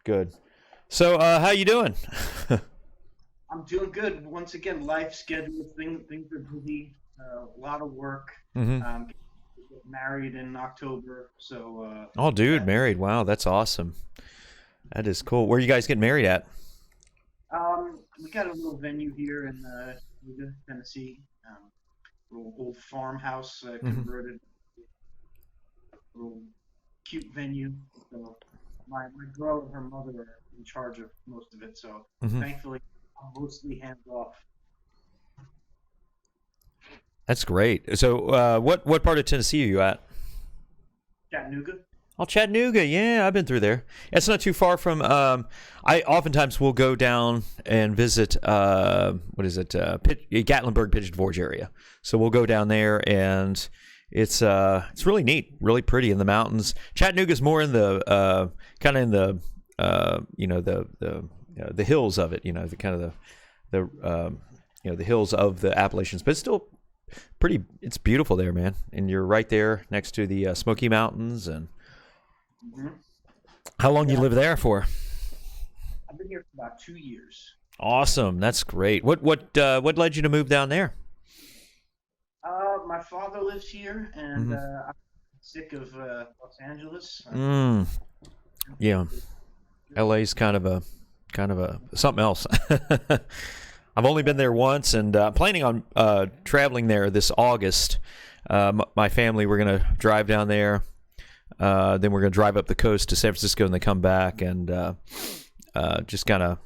Good. So, how you doing? I'm doing good. Once again, life schedule things are busy. A lot of work. hmm Get married in October, so Oh, dude, that married. Wow, that's awesome. That is cool. Where you guys getting married at? we got a little venue here in Chattanooga, Tennessee. Little old farmhouse hmm converted, little cute venue. So my girl and her mother are in charge of most of it. So hmm thankfully, I'm mostly hands off. That's great. So, what part of Tennessee are you at? Chattanooga. Oh, Chattanooga. Yeah, I've been through there. It's not too far from. I oftentimes will go down and visit. What is it? Gatlinburg, Pigeon Forge area. So we'll go down there, and it's really neat, really pretty in the mountains. Chattanooga's more in the kind of in the the hills of it. The kind of the hills of the Appalachians, but it's still pretty. It's beautiful there, man. And you're right there next to the Smoky Mountains. And Hmm. how long you Yeah, live there for? I've been here for about 2 years. Awesome, that's great. What led you to move down there? My father lives here, and hmm I'm sick of Los Angeles. Mm, yeah, LA's kind of a something else. I've only been there once, and planning on traveling there this August. My family, we're gonna drive down there. Then we're gonna drive up the coast to San Francisco, and then come back and just kind of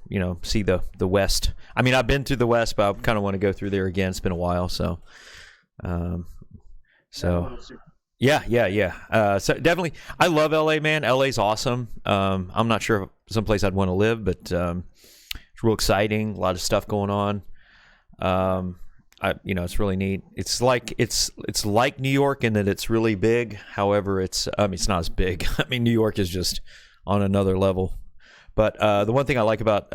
see the West. I mean, I've been to the West, but I kind of want to go through there again. It's been a while, so um, Got a so little sick. yeah. So definitely, I love LA, man. LA's awesome. I'm not sure if someplace I'd want to live, but it's real exciting. A lot of stuff going on. It's really neat. It's like New York in that it's really big. However, it's not as big. I mean, New York is just on another level. But the one thing I like about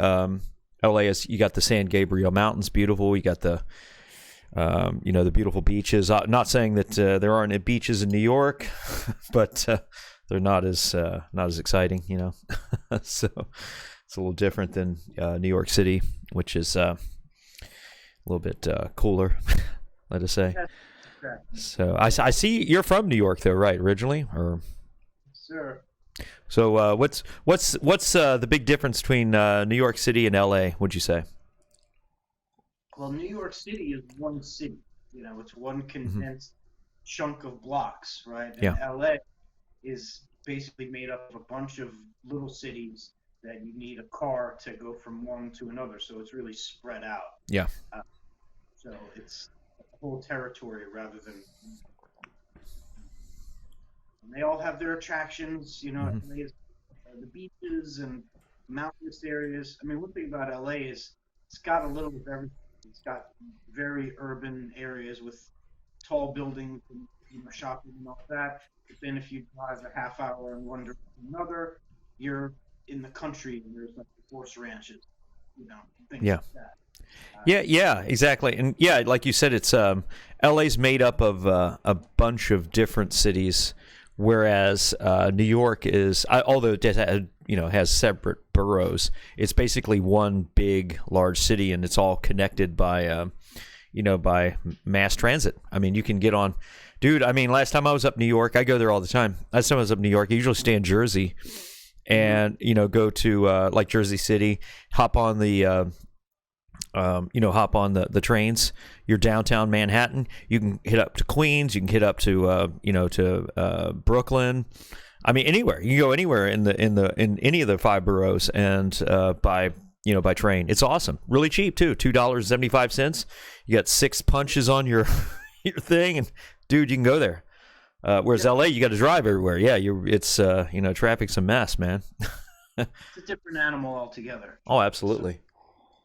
LA is you got the San Gabriel Mountains, beautiful. You got the beautiful beaches. Not saying that there aren't beaches in New York, but they're not as exciting. So it's a little different than New York City, which is a little bit cooler, let us say. That's correct. So I see you're from New York, though, right? Originally, or Sir. so what's the big difference between New York City and L.A.? Would you say? Well, New York City is one city. It's one hmm condensed chunk of blocks, right? And Yeah, LA is basically made up of a bunch of little cities that you need a car to go from one to another. So it's really spread out. yeah. Uh, so it's a whole territory rather than. And they all have their attractions. hmm LA is the beaches and mountainous areas. I mean, one thing about LA is it's got a little of everything. It's got very urban areas with tall buildings and shopping and all that. But then if you drive a half hour in one direction or another, you're in the country and there's like horse ranches, things Yeah. like that. Yeah, exactly. And yeah, like you said, it's LA's made up of a bunch of different cities, whereas New York is, although it has separate boroughs, it's basically one big large city, and it's all connected by by mass transit. I mean, you can get on. Dude, I mean, last time I was up New York, I go there all the time. Last time I was up New York, I usually stay in Jersey Mm-hmm. and go to like Jersey City, hop on the trains. You're downtown Manhattan. You can hit up to Queens. You can hit up to Brooklyn. I mean, anywhere you can go anywhere in any of the five boroughs, and by train. It's awesome. Really cheap too. $2.75. You got six punches on your your thing, and dude, you can go there. Whereas Yep. LA, you got to drive everywhere. Yeah, it's traffic's a mess, man. It's a different animal altogether. Oh, So, absolutely.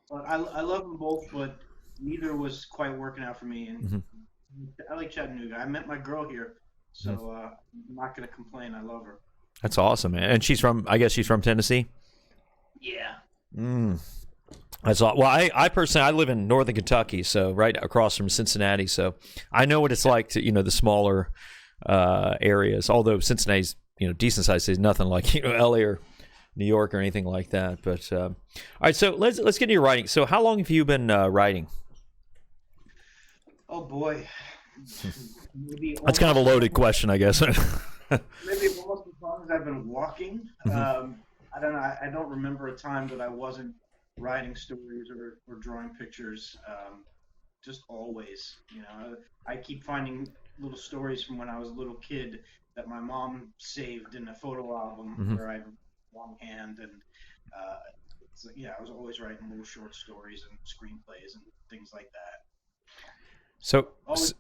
but I love them both, but neither was quite working out for me. And hmm I like Chattanooga. I met my girl here, so hmm I'm not gonna complain. I love her. That's awesome, man. And I guess she's from Tennessee. Yeah. Mm. That's all. Well, I personally, I live in northern Kentucky, so right across from Cincinnati. So I know what it's like to, the smaller areas. Although Cincinnati's, decent size city, nothing like, LA or New York or anything like that. But all right, so let's get into your writing. So how long have you been writing? Oh boy, maybe That's kind of a almost loaded question, I guess. maybe almost as long as I've been walking. I don't know. I don't remember a time that I wasn't writing stories or drawing pictures. Just always, I keep finding little stories from when I was a little kid that my mom saved in a photo album where I have longhand and yeah, I was always writing little short stories and screenplays and things like that. So Always.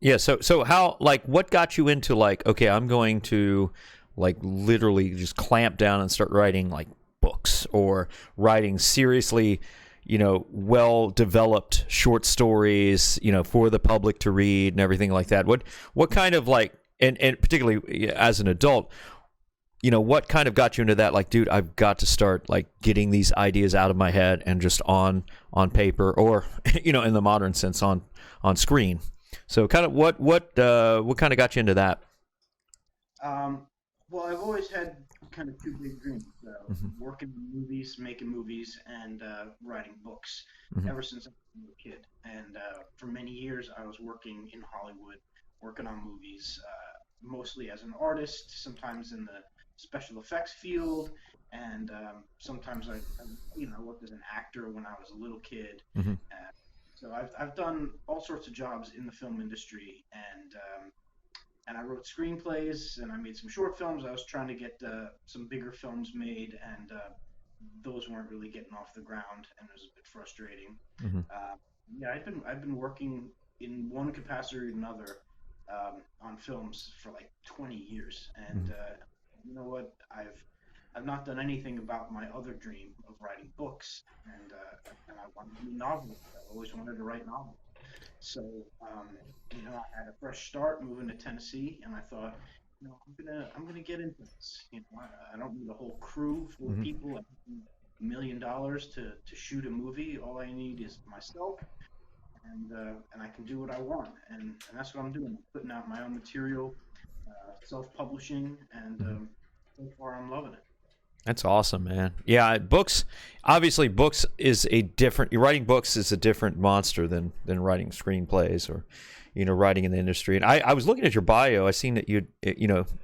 yeah, so how, like, what got you into, like, okay, I'm going to, like, literally just clamp down and start writing, like, books, or writing seriously, well developed short stories, for the public to read and everything like that. What kind of, like, and particularly as an adult, what kind of got you into that? Like, dude, I've got to start, like, getting these ideas out of my head and just on paper, or in the modern sense, on screen. So kind of what kind of got you into that? Well, I've always had kind of two big dreams: working in movies, making movies, and writing books. Ever since I was a little kid, and for many years I was working in Hollywood, working on movies, mostly as an artist, sometimes in the special effects field, and sometimes I worked as an actor when I was a little kid. So I've done all sorts of jobs in the film industry, and I wrote screenplays, and I made some short films. I was trying to get some bigger films made, and those weren't really getting off the ground, and it was a bit frustrating. Yeah, I've been working in one capacity or another on films for like 20 years, and you know what? I've not done anything about my other dream of writing books, and I wanted to be a novelist. I always wanted to write novels. So, I had a fresh start moving to Tennessee, and I thought, I'm gonna get into this. I don't need a whole crew full of people. I don't need $1 million to shoot a movie. All I need is myself, and I can do what I want, and that's what I'm doing. I'm putting out my own material, self-publishing, and so far I'm loving it. That's awesome, man. Yeah, obviously books is writing books is a different monster than writing screenplays, or, writing in the industry. And I was looking at your bio. I seen that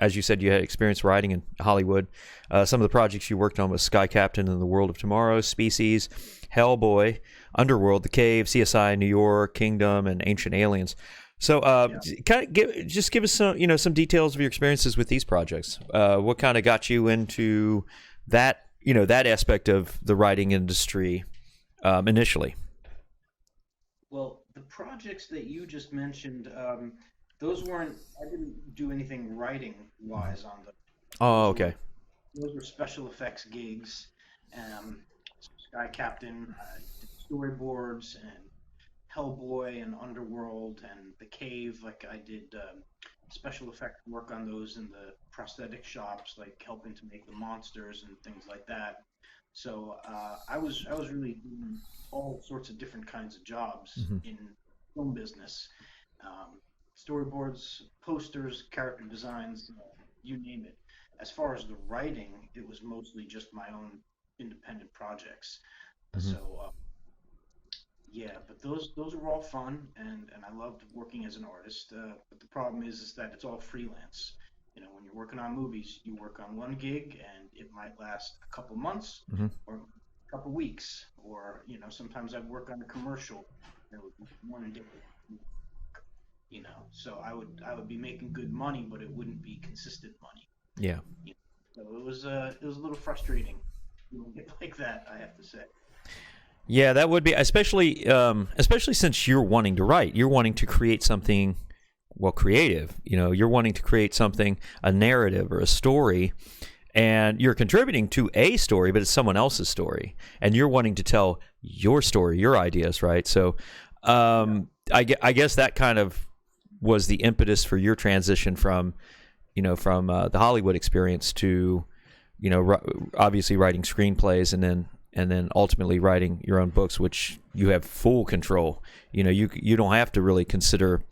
as you said, you had experience writing in Hollywood. Some of the projects you worked on was Sky Captain and the World of Tomorrow, Species, Hellboy, Underworld, The Cave, CSI New York, Kingdom, and Ancient Aliens. So, kind of give us some details of your experiences with these projects. What kind of got you into that aspect of the writing industry initially? Well, the projects that you just mentioned, those weren't. I didn't do anything writing wise on them. Oh, okay. Those were special effects gigs. Sky Captain, storyboards, and Hellboy and Underworld and The Cave. Like, I did special effect work on those in the prosthetic shops, like helping to make the monsters and things like that. So I was really doing all sorts of different kinds of jobs in film business. Storyboards, posters, character designs, you name it. As far as the writing, it was mostly just my own independent projects. So yeah, but those were all fun, and I loved working as an artist. But the problem is that it's all freelance. When you're working on movies, you work on one gig, and it might last a couple months or a couple weeks, or sometimes I'd work on a commercial that would be one day. So I would be making good money, but it wouldn't be consistent money. Yeah. So it was a little frustrating like that, I have to say. Yeah, that would be, especially since you're wanting to write. You're wanting to create something, creative. You're wanting to create something, a narrative or a story, and you're contributing to a story, but it's someone else's story, and you're wanting to tell your story, your ideas, right? So, I guess that kind of was the impetus for your transition from the Hollywood experience to, obviously writing screenplays, and then ultimately writing your own books, which you have full control. You don't have to really consider,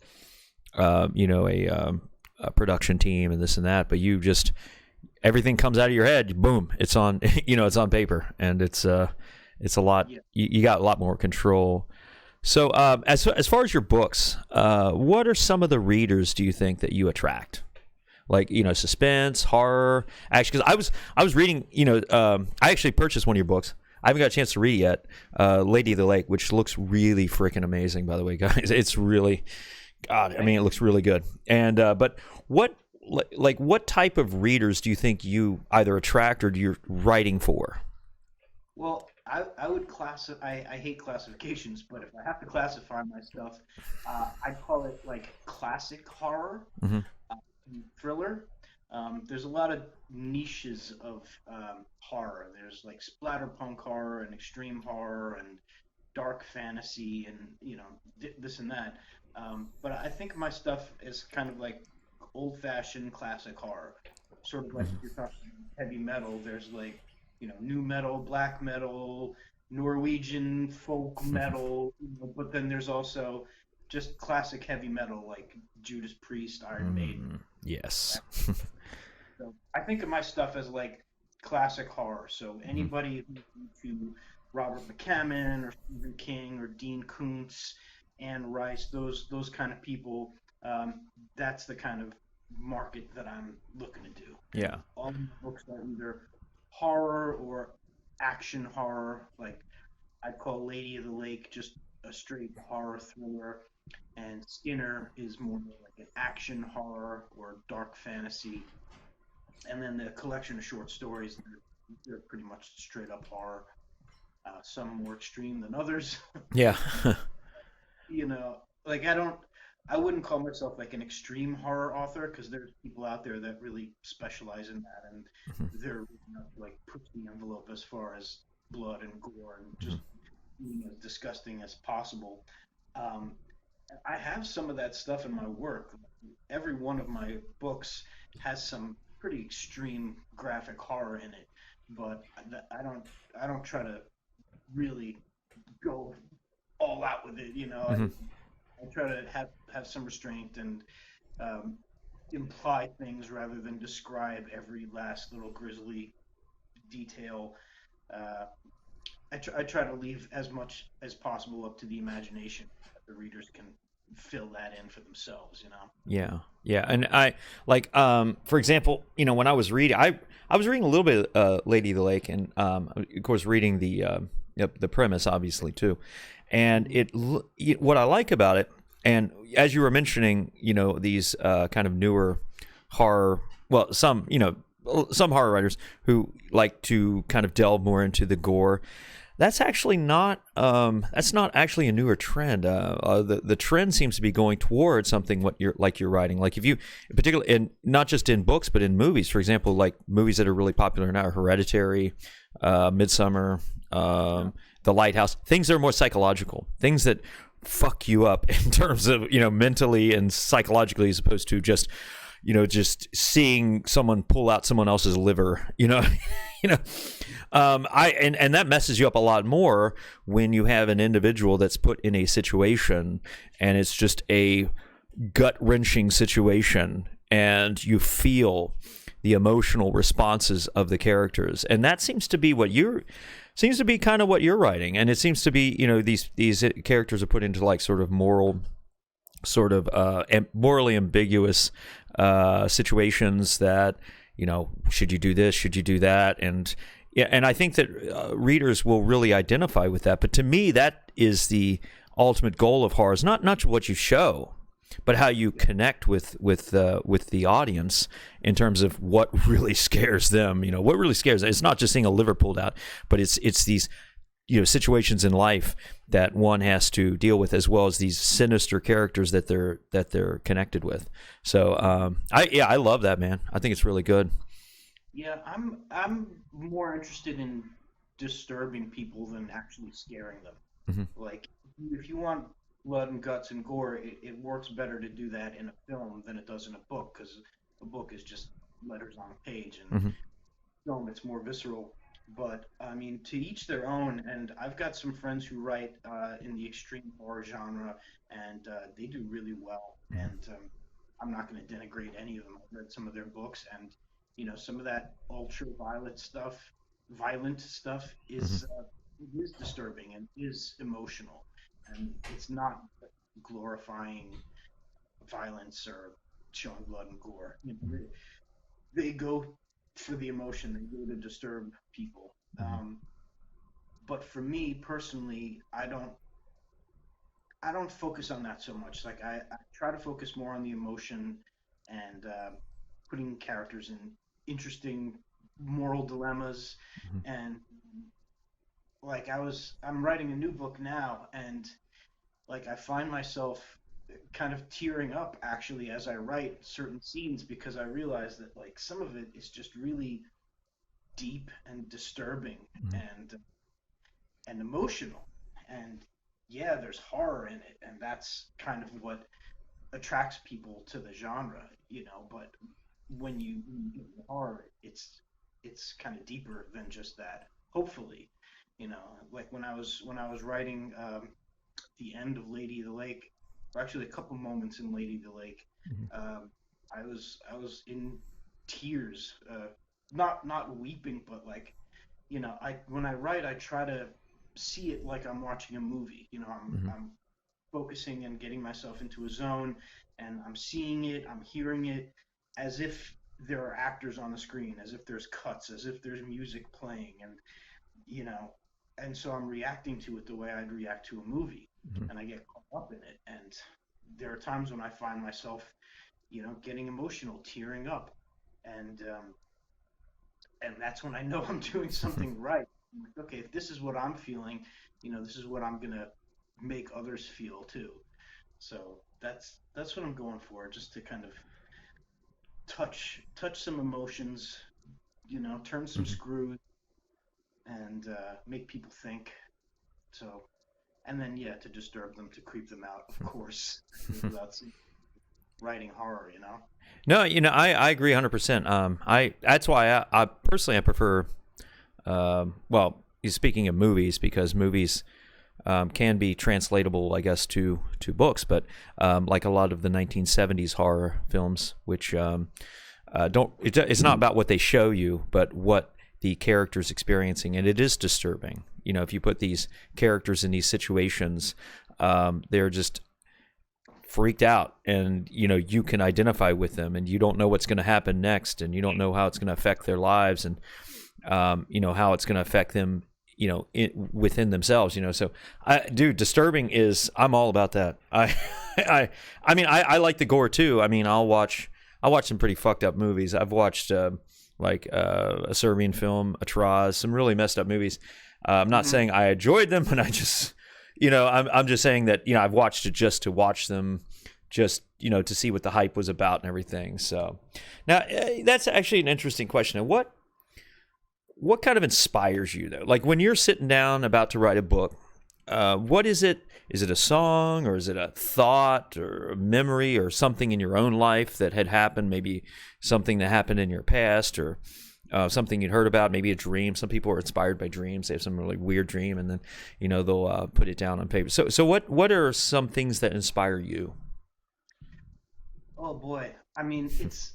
a production team and this and that, but you just, everything comes out of your head, boom, it's on it's on paper, and it's a lot. Yeah. You got a lot more control. So as far as your books, what are some of the readers do you think that you attract? Like suspense, horror. Actually, because I was reading, I actually purchased one of your books. I haven't got a chance to read it yet, Lady of the Lake, which looks really freaking amazing, by the way, guys. It's really, God, I mean, it looks really good. And but what type of readers do you think you either attract or you're writing for? Well, I would classify. I hate classifications, but if I have to classify my stuff, I'd call it like classic horror, Hmm. thriller. There's a lot of niches of horror. There's like splatterpunk horror and extreme horror and dark fantasy and this and that. But I think my stuff is kind of like old-fashioned classic horror, sort of like if you're talking heavy metal. There's like new metal, black metal, Norwegian folk metal, but then there's also just classic heavy metal like Judas Priest, Iron Maiden. Yes. So I think of my stuff as like classic horror. So Hmm. anybody who's into Robert McCammon or Stephen King or Dean Koontz, Anne Rice, those kind of people, that's the kind of market that I'm looking to do. And Yeah. all my books are either horror or action horror. Like I'd call Lady of the Lake just a straight horror thriller, and Skinner is more like an action horror or dark fantasy, and then the collection of short stories they're pretty much straight up horror. Some more extreme than others. Yeah. you know, like I wouldn't call myself like an extreme horror author because there's people out there that really specialize in that, and they're like pushing the envelope as far as blood and gore and just being as disgusting as possible. Um, I have some of that stuff in my work. Every one of my books has some pretty extreme graphic horror in it, but I don't try to really go all out with it. Hmm. I try to have some restraint and um, imply things rather than describe every last little grisly detail. Uh, I try to leave as much as possible up to the imagination. The readers can fill that in for themselves. Yeah, yeah, and I like, for example, when I was reading, I was reading a little bit of Lady of the Lake, and of course, reading the premise, obviously too, and what I like about it, and as you were mentioning, these kind of newer horror, well, some horror writers who like to kind of delve more into the gore. That's not actually a newer trend. The trend seems to be going towards something what you're writing. Like if you, in particular, in not just in books but in movies, for example, like movies that are really popular now, Hereditary, Midsummer, The Lighthouse, things that are more psychological, things that fuck you up in terms of mentally and psychologically, as opposed to just seeing someone pull out someone else's liver, you know, and that messes you up a lot more when you have an individual that's put in a situation and it's just a gut wrenching situation, and you feel the emotional responses of the characters, and that seems to be kind of what you're writing, and it seems to be these characters are put into like sort of moral, sort of morally ambiguous situations that should you do this, should you do that, and yeah, and I think that readers will really identify with that. But to me, that is the ultimate goal of horror: is not what you show, but how you connect with the audience in terms of what really scares them. What really scares them. It's not just seeing a liver pulled out, but it's these situations in life that one has to deal with, as well as these sinister characters that they're connected with. So I love that, man. I think it's really good. Yeah, I'm more interested in disturbing people than actually scaring them. Hmm. Like if you want blood and guts and gore, it works better to do that in a film than it does in a book because a book is just letters on a page, and Hmm. film it's more visceral. But I mean, to each their own. And I've got some friends who write in the extreme horror genre, and they do really well. And I'm not going to denigrate any of them. I've read some of their books, and some of that ultra violent stuff Hmm. is disturbing and is emotional, and it's not glorifying violence or showing blood and gore. They go for the emotion. They go to disturb people. Hmm. But for me personally, I don't focus on that so much. Like I try to focus more on the emotion and putting characters in interesting moral dilemmas. Hmm. And like I'm writing a new book now, and like I find myself kind of tearing up actually as I write certain scenes because I realize that like some of it is just really deep and disturbing and and emotional. And yeah, there's horror in it, and that's kind of what attracts people to the genre. But when you get into horror, it's kind of deeper than just that. Hopefully, like when I was writing the end of Lady of the Lake, or actually a couple moments in Lady of the Lake, um, I was in tears, not weeping, but like I when I write, I try to see it like I'm watching a movie. Hmm. I'm focusing and getting myself into a zone, and I'm seeing it, I'm hearing it, as if there are actors on the screen, as if there's cuts, as if there's music playing, and you know, and so I'm reacting to it the way I'd react to a movie, Hmm. and I get caught up in it, and there are times when I find myself, getting emotional, tearing up, and and that's when I know I'm doing something right. I'm like, okay, if this is what I'm feeling, this is what I'm gonna make others feel too. So that's what I'm going for, just to kind of touch some emotions, turn some Hmm. screws, and make people think. So, and then yeah, to disturb them, to creep them out, of course, without writing horror. No, I agree 100%. I that's why I personally I prefer. Well, speaking of movies, because movies can be translatable, I guess, to books, but like a lot of the 1970s horror films, which don't it's not about what they show you, but what the characters experiencing, and it is disturbing. If you put these characters in these situations, they're just freaked out, and you can identify with them, and you don't know what's going to happen next, and you don't know how it's going to affect their lives, and how it's going to affect them, within themselves. So dude, disturbing is, I'm all about that. I like the gore too. I mean, I watch some pretty fucked up movies. I've watched like a Serbian film, Atraz, some really messed up movies. I'm not Hmm. saying I enjoyed them, but I just, I'm just saying that, I've watched it just to watch them, just, to see what the hype was about and everything. So now that's actually an interesting question. What kind of inspires you though? Like when you're sitting down about to write a book, what is it? Is it a song, or is it a thought or a memory or something in your own life that had happened? Maybe something that happened in your past, or something you'd heard about, maybe a dream. Some people are inspired by dreams. They have some really weird dream, and then they'll put it down on paper. So what are some things that inspire you? Oh boy, I mean, it's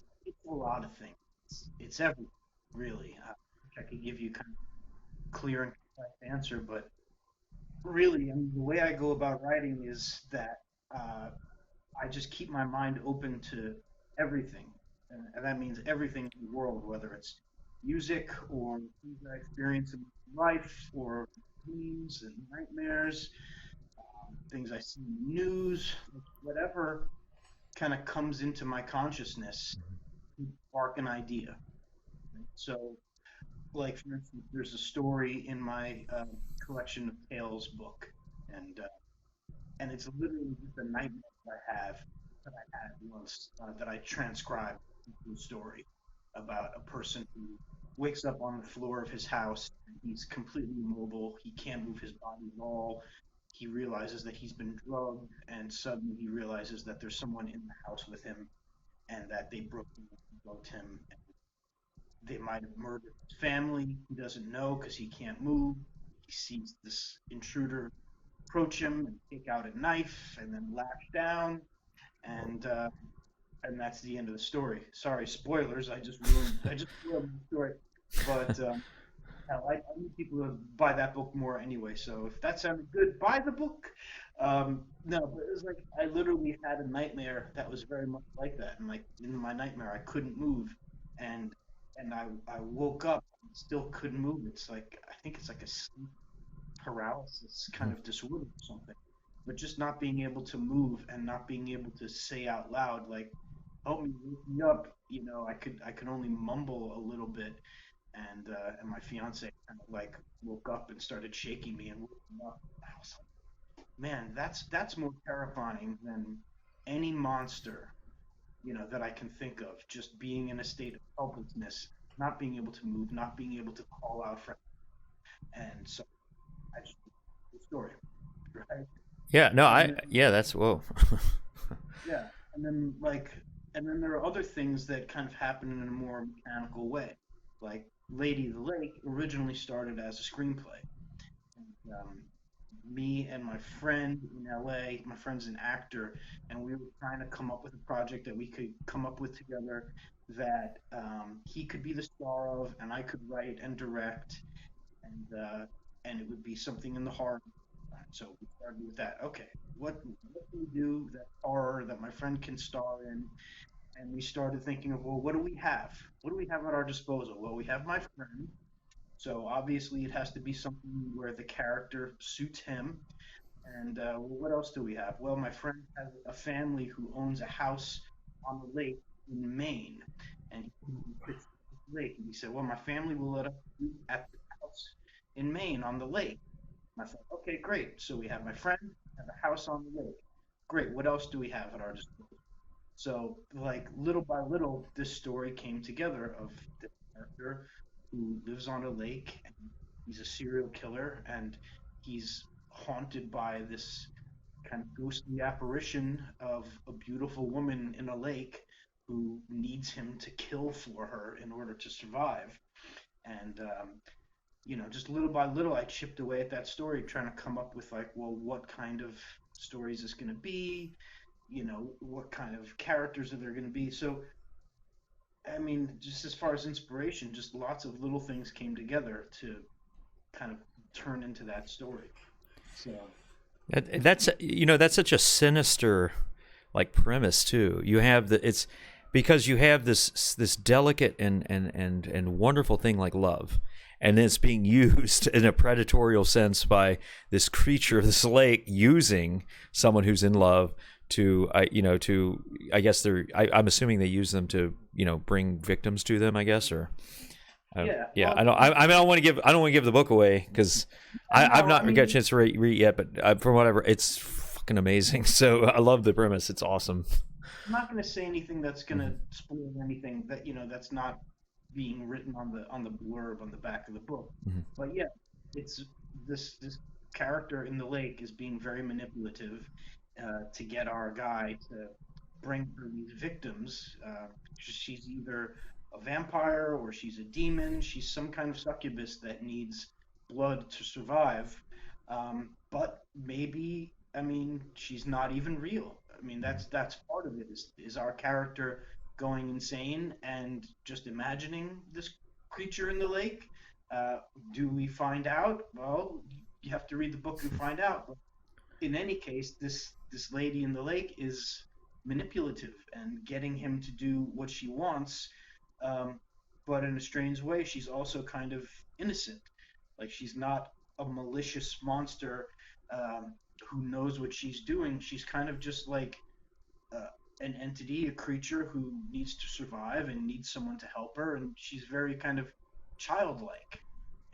a lot of things. It's everything, really. I wish I could give you kind of clear and concise answer, but really, I mean, the way I go about writing is that uh, I just keep my mind open to everything, and that means everything in the world, whether it's music or things I experience in life, or dreams and nightmares, things I see in the news, whatever kind of comes into my consciousness, spark an idea. So, like for instance, there's a story in my collection of tales book, and it's literally just a nightmare that I had once, that I transcribed into a story about a person who wakes up on the floor of his house. And he's completely immobile. He can't move his body at all. He realizes that he's been drugged, and suddenly he realizes that there's someone in the house with him, and that they broke him and drugged him. And they might have murdered his family. He doesn't know because he can't move. He sees this intruder approach him and take out a knife and then lash down. And and that's the end of the story. Sorry, spoilers. I just ruined the story. But hell, I need people to buy that book more anyway. So if that sounded good, buy the book. No, but it was like I literally had a nightmare that was very much like that. And like in my nightmare, I couldn't move, and I woke up and still couldn't move. It's like I think it's like a sleep paralysis kind of disorder or something. But just not being able to move and not being able to say out loud like, "Help me, wake me up." I could only mumble a little bit, and my fiance kind of like woke up and started shaking me and woke me up. I was like, man, that's more terrifying than any monster, that I can think of. Just being in a state of helplessness, not being able to move, not being able to call out for, and so I just the story, right? Yeah, no, And that's whoa. yeah, and then like, and then there are other things that kind of happen in a more mechanical way. Like Lady of the Lake originally started as a screenplay. Me and my friend in LA, my friend's an actor, and we were trying to come up with a project that we could come up with together that he could be the star of, and I could write and direct, and it would be something in the horror. So we started with that. Okay, what can we do that horror that my friend can star in? And we started thinking of, well, what do we have? What do we have at our disposal? Well, we have my friend, so obviously it has to be something where the character suits him. And well, what else do we have? Well, my friend has a family who owns a house on the lake in Maine, and he fits the lake. And he said, well, my family will let us shoot at the house in Maine on the lake. And I thought, okay, great. So we have my friend have a house on the lake. Great. What else do we have at our disposal? So, like little by little, this story came together of the character who lives on a lake and he's a serial killer and he's haunted by this kind of ghostly apparition of a beautiful woman in a lake who needs him to kill for her in order to survive. And just little by little, I chipped away at that story, trying to come up with like, well, what kind of story is this going to be? What kind of characters are there going to be? So, I mean, just as far as inspiration, just lots of little things came together to kind of turn into that story. So, That's such a sinister like premise too. You have it's because you have this delicate and wonderful thing like love, and it's being used in a predatorial sense by this creature of this lake using someone who's in love to I guess I'm assuming they use them to bring victims to them, I guess, or yeah. I don't. I don't want to give the book away because I've not got a chance to read it yet. But from whatever, it's fucking amazing. So I love the premise. It's awesome. I'm not going to say anything that's going to spoil anything that that's not being written on the blurb on the back of the book. Mm-hmm. But yeah, it's this character in the lake is being very manipulative to get our guy to bring her these victims. She's either a vampire or she's a demon. She's some kind of succubus that needs blood to survive. But maybe, I mean, she's not even real. I mean, that's part of it. Is our character going insane and just imagining this creature in the lake? Do we find out? Well, you have to read the book and find out. But in any case, this lady in the lake is manipulative and getting him to do what she wants. But in a strange way, she's also kind of innocent. Like she's not a malicious monster who knows what she's doing. She's kind of just like an entity, a creature who needs to survive and needs someone to help her, and she's very kind of childlike,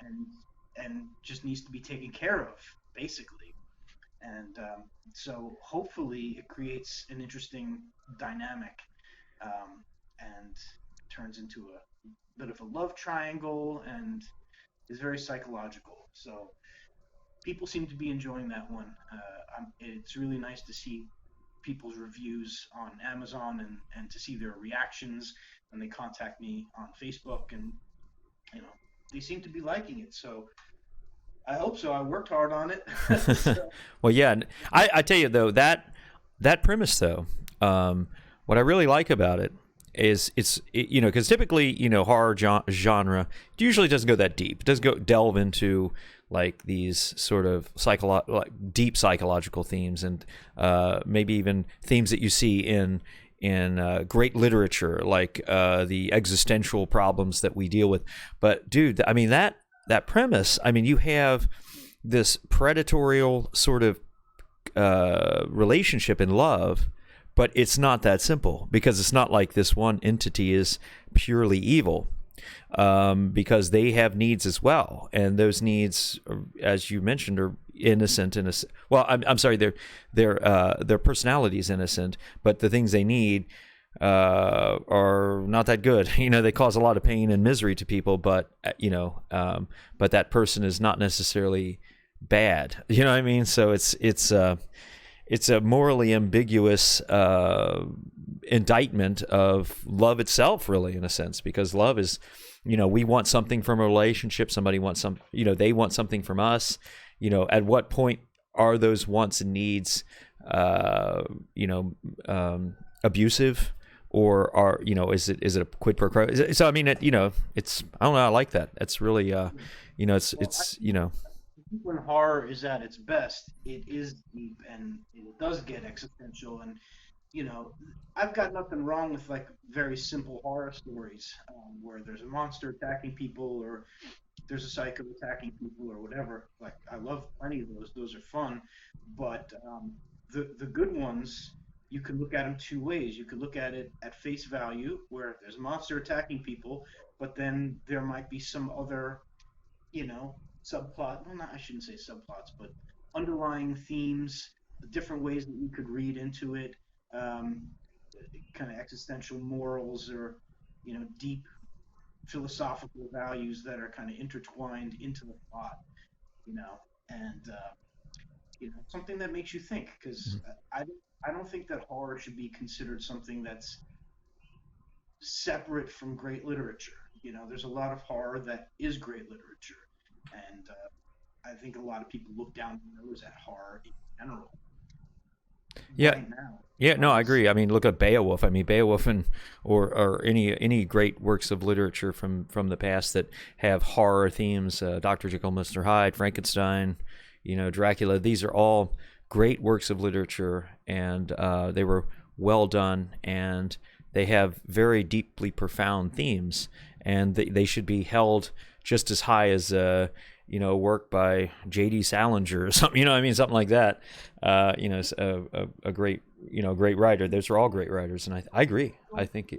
and just needs to be taken care of, basically. And so hopefully it creates an interesting dynamic, and turns into a bit of a love triangle and is very psychological. So people seem to be enjoying that one. It's really nice to see people's reviews on Amazon and to see their reactions when they contact me on Facebook, and they seem to be liking it. So I hope so. I worked hard on it. Well, yeah, I tell you though that premise though, what I really like about it is because typically, horror genre it usually doesn't go that deep. It doesn't go delve into like these sort of deep psychological themes, and maybe even themes that you see in great literature, like the existential problems that we deal with. But dude, I mean that premise. I mean, you have this predatorial sort of relationship in love, but it's not that simple, because it's not like this one entity is purely evil, because they have needs as well, and those needs, as you mentioned, are innocent. Well, I'm sorry, their personality is innocent, but the things they need are not that good. They cause a lot of pain and misery to people, but but that person is not necessarily bad. You know what I mean? So it's a morally ambiguous indictment of love itself, really, in a sense, because love is, we want something from a relationship. Somebody wants they want something from us. At what point are those wants and needs, abusive, or are, is it a quid pro quo? So, I mean, it's, I don't know. I like that. It's really, when horror is at its best, it is deep and it does get existential. And I've got nothing wrong with like very simple horror stories where there's a monster attacking people, or there's a psycho attacking people, or whatever. Like, I love plenty of those. Those are fun. But the good ones, you can look at them two ways. You could look at it at face value, where there's a monster attacking people, but then there might be some other, subplot. Well, I shouldn't say subplots, but underlying themes, the different ways that you could read into it, kind of existential morals, or deep philosophical values that are kind of intertwined into the plot, and something that makes you think. Because I don't think that horror should be considered something that's separate from great literature. There's a lot of horror that is great literature, and I think a lot of people look down their nose at horror in general. Yeah. Right now. Yeah, no, I agree. I mean, look at Beowulf. I mean, Beowulf or any great works of literature from the past that have horror themes, Dr. Jekyll, Mr. Hyde, Frankenstein, Dracula. These are all great works of literature, and they were well done, and they have very deeply profound themes, and they should be held just as high as work by J.D. Salinger or something. Something like that. A great great writer. Those are all great writers, and I agree. I think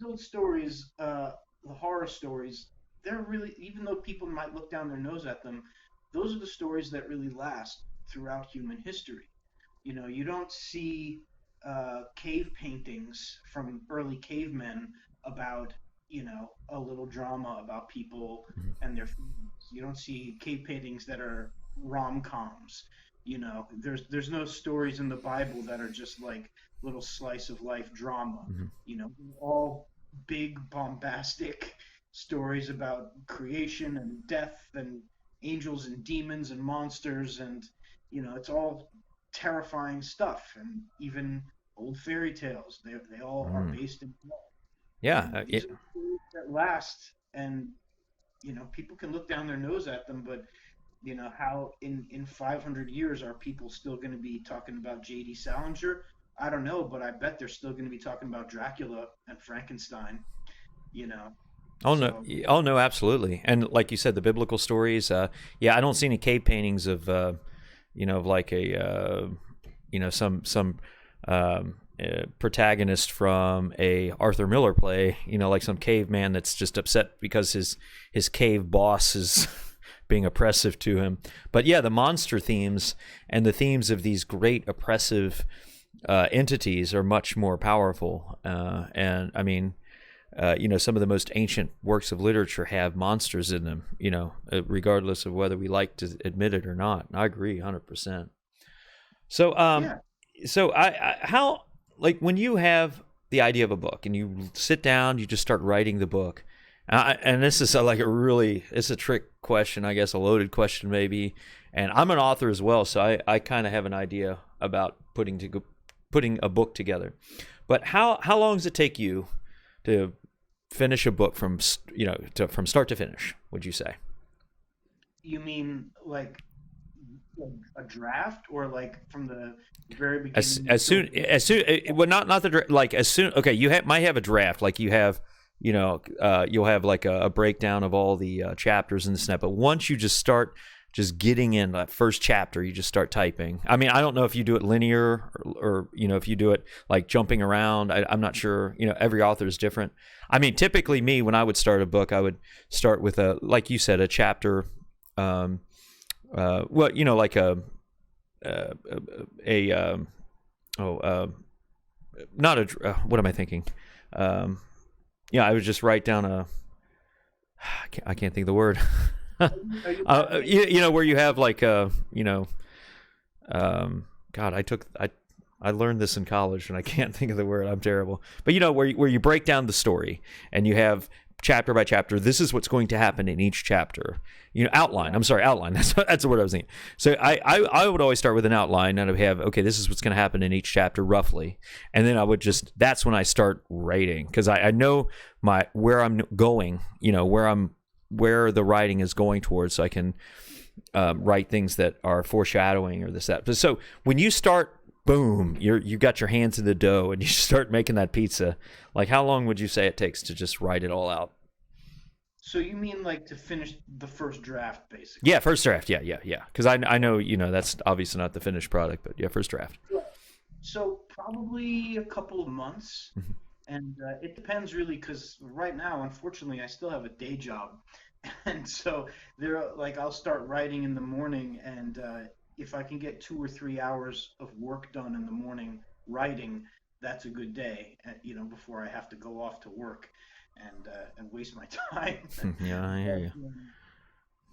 those stories, the horror stories, they're really, even though people might look down their nose at them, those are the stories that really last throughout human history. You don't see cave paintings from early cavemen about a little drama about people and their feelings. You don't see cave paintings that are rom-coms. There's no stories in the Bible that are just like little slice of life drama. All big bombastic stories about creation and death and angels and demons and monsters, and it's all terrifying stuff. And even old fairy tales, they all are based in love. Yeah, These are stories that last, and people can look down their nose at them, but how in 500 years are people still going to be talking about J.D. Salinger? I don't know, but I bet they're still going to be talking about Dracula and Frankenstein. Oh no, absolutely. And like you said, the biblical stories. I don't see any cave paintings of like a some protagonist from a Arthur Miller play, like some caveman that's just upset because his cave boss is being oppressive to him. But yeah, the monster themes and the themes of these great oppressive entities are much more powerful. And I mean, some of the most ancient works of literature have monsters in them, regardless of whether we like to admit it or not. I agree 100%. So, so how, like, when you have the idea of a book and you sit down, you just start writing the book, and this is it's a trick question, I guess, a loaded question maybe, and I'm an author as well, so I kind of have an idea about putting a book together. But how long does it take you to finish a book from from start to finish? Would you say? You mean like a draft, or like from the very As beginning as until soon as soon well, not the like as soon okay, might have a draft, like you have, you'll have like a breakdown of all the chapters and this and that. But once you just start just getting in that first chapter, you just start typing. I mean, I don't know if you do it linear, or if you do it like jumping around. I'm not sure. Every author is different. I mean, typically me, when I would start a book, I would start with like you said, a chapter. Well, like a, a oh not a what am I thinking? Um, yeah, I would just write down I can't think of the word. are you writing? Where you have like God, I learned this in college and I can't think of the word. I'm terrible. But where you break down the story and you have chapter by chapter. This is what's going to happen in each chapter. Outline. Yeah. I'm sorry, outline. That's the word I was thinking. So I would always start with an outline, and I would have, okay, this is what's going to happen in each chapter roughly, and then I would that's when I start writing, because I know where I'm going. Where the writing is going towards, so I can write things that are foreshadowing or this that. So when you start, boom, you got your hands in the dough and you start making that pizza. Like, how long would you say it takes to just write it all out? So you mean like to finish the first draft, Yeah, basically? first draft. Yeah, yeah, yeah. Because I know that's obviously not the finished product, but yeah, first draft. Yeah. So probably a couple of months, Mhm. and it depends really, because right now, unfortunately, I still have a day job, and so like I'll start writing in the morning, and if I can get 2 or 3 hours of work done in the morning writing, that's a good day. Before I have to go off to work and waste my time. Yeah, I hear But,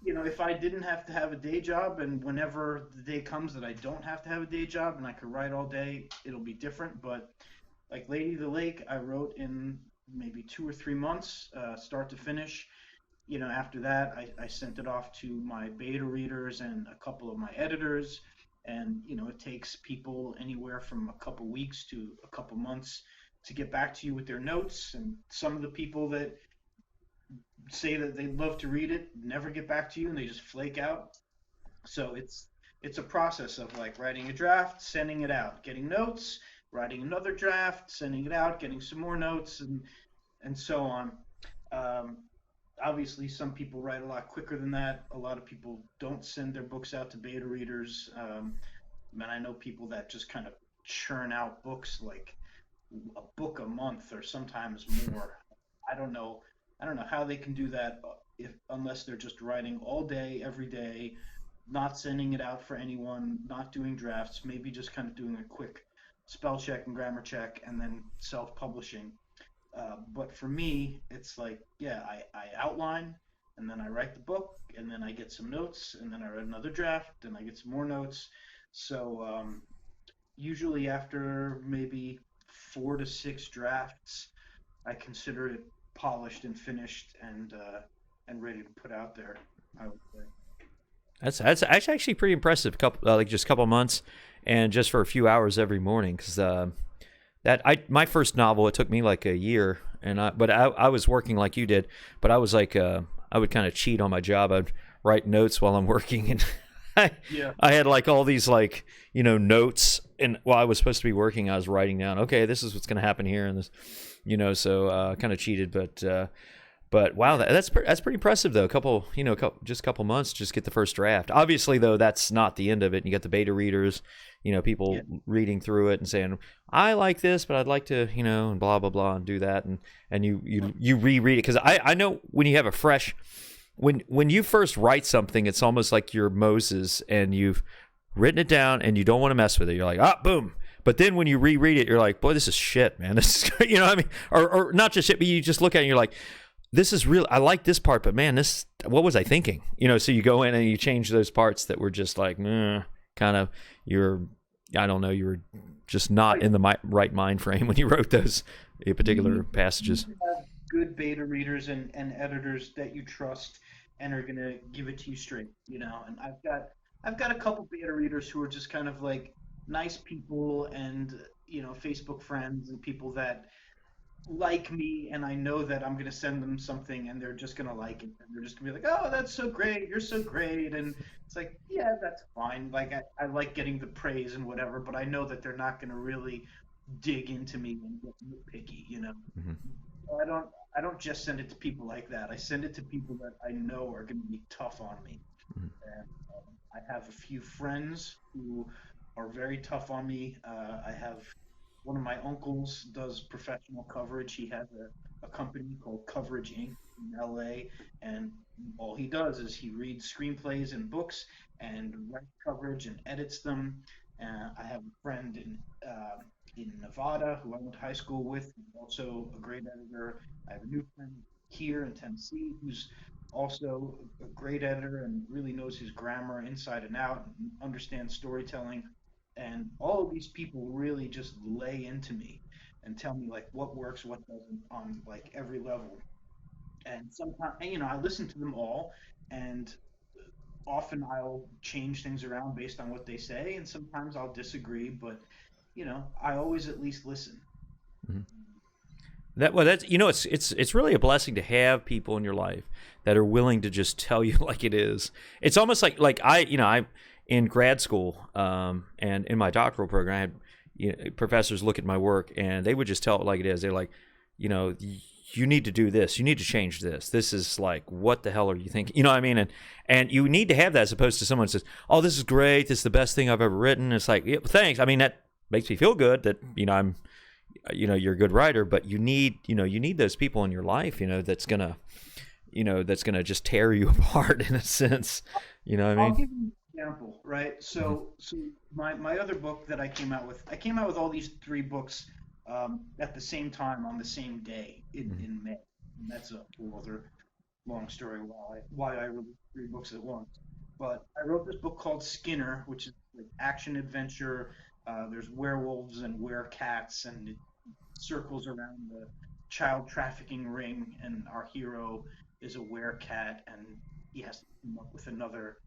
you. if I didn't have to have a day job, and whenever the day comes that I don't have to have a day job and I could write all day, it'll be different. But like Lady of the Lake, I wrote in maybe 2 or 3 months, start to finish. After that, I sent it off to my beta readers and a couple of my editors. And, it takes people anywhere from a couple weeks to a couple months to get back to you with their notes. And some of the people that say that they'd love to read it never get back to you, and they just flake out. So it's a process of like writing a draft, sending it out, getting notes, writing another draft, sending it out, getting some more notes, and so on. Um, Obviously, some people write a lot quicker than that. A lot of people don't send their books out to beta readers. And I know people that just kind of churn out books like a book a month or sometimes more. I don't know. I don't know how they can do that, if unless they're just writing all day, every day, not sending it out for anyone, not doing drafts, maybe just kind of doing a quick spell check and grammar check, and then self-publishing. But for me, it's like, yeah, I outline, and then I write the book, and then I get some notes, and then I write another draft, and I get some more notes. So usually after maybe 4 to 6 drafts, I consider it polished and finished and ready to put out there. I would say. That's actually pretty impressive. Couple like just a couple months, and just for a few hours every morning. Because that my first novel, it took me like a year, and I was working like you did, but I was like I would kind of cheat on my job. I'd write notes while I'm working, and I, Yeah. I had like all these like notes, and while I was supposed to be working, I was writing down, okay, this is what's going to happen here, and this, so kind of cheated, but wow, that's pretty impressive though. A couple, just a couple months, just get the first draft. Obviously, though, that's not the end of it. You got the beta readers, people Yeah. reading through it and saying, "I like this, but I'd like to, and blah blah blah, and do that." And you reread it, because I know when you have a fresh, when you first write something, it's almost like you're Moses and you've written it down and you don't want to mess with it. You're like, ah, boom. But then when you reread it, you're like, boy, this is shit, man. This is, what I mean? Or not just shit, but you just look at it and you're like, this is real. I like this part, but man, what was I thinking? So you go in and you change those parts that were just like, kind of, I don't know, you were just not in the right mind frame when you wrote those particular You passages. need to have good beta readers and editors that you trust and are gonna give it to you straight, And I've got a couple beta readers who are just kind of like nice people, and Facebook friends and people that like me, and I know that I'm gonna send them something and they're just gonna like it, and they're just gonna be like, "Oh, that's so great, you're so great," and it's like, yeah, that's fine. Like I like getting the praise and whatever, but I know that they're not gonna really dig into me and get nitpicky. Hmm. So I don't just send it to people like that. I send it to people that I know are gonna be tough on me. And I have a few friends who are very tough on me. I have one of my uncles does professional coverage. He has a company called Coverage Inc. in LA, and all he does is he reads screenplays and books and writes coverage and edits them. I have a friend in Nevada who I went to high school with, who's also a great editor. I have a new friend here in Tennessee who's also a great editor and really knows his grammar inside and out and understands storytelling. And all of these people really just lay into me and tell me like what works, what doesn't on like every level. And sometimes, I listen to them all, and often I'll change things around based on what they say, and sometimes I'll disagree, but I always at least listen. That's it's really a blessing to have people in your life that are willing to just tell you like it is. It's almost like I in grad school and in my doctoral program, I had professors look at my work and they would just tell it like it is. They're like, you need to do this, you need to change this. This is like, what the hell are you thinking? You know what I mean? And you need to have that as opposed to someone who says, "Oh, this is great. This is the best thing I've ever written." It's like, yeah, thanks. I mean, that makes me feel good that I'm you're a good writer, but you need those people in your life, that's gonna just tear you apart in a sense. You know what I I'll mean? give you an example, right? Mhm. So my other book that I came out with all these three books at the same time on the same day in May. And that's a whole other long story why I wrote three books at once. But I wrote this book called Skinner, which is like action adventure. There's werewolves and werecats, and it circles around the child trafficking ring. And our hero is a werecat, and he has to team up with another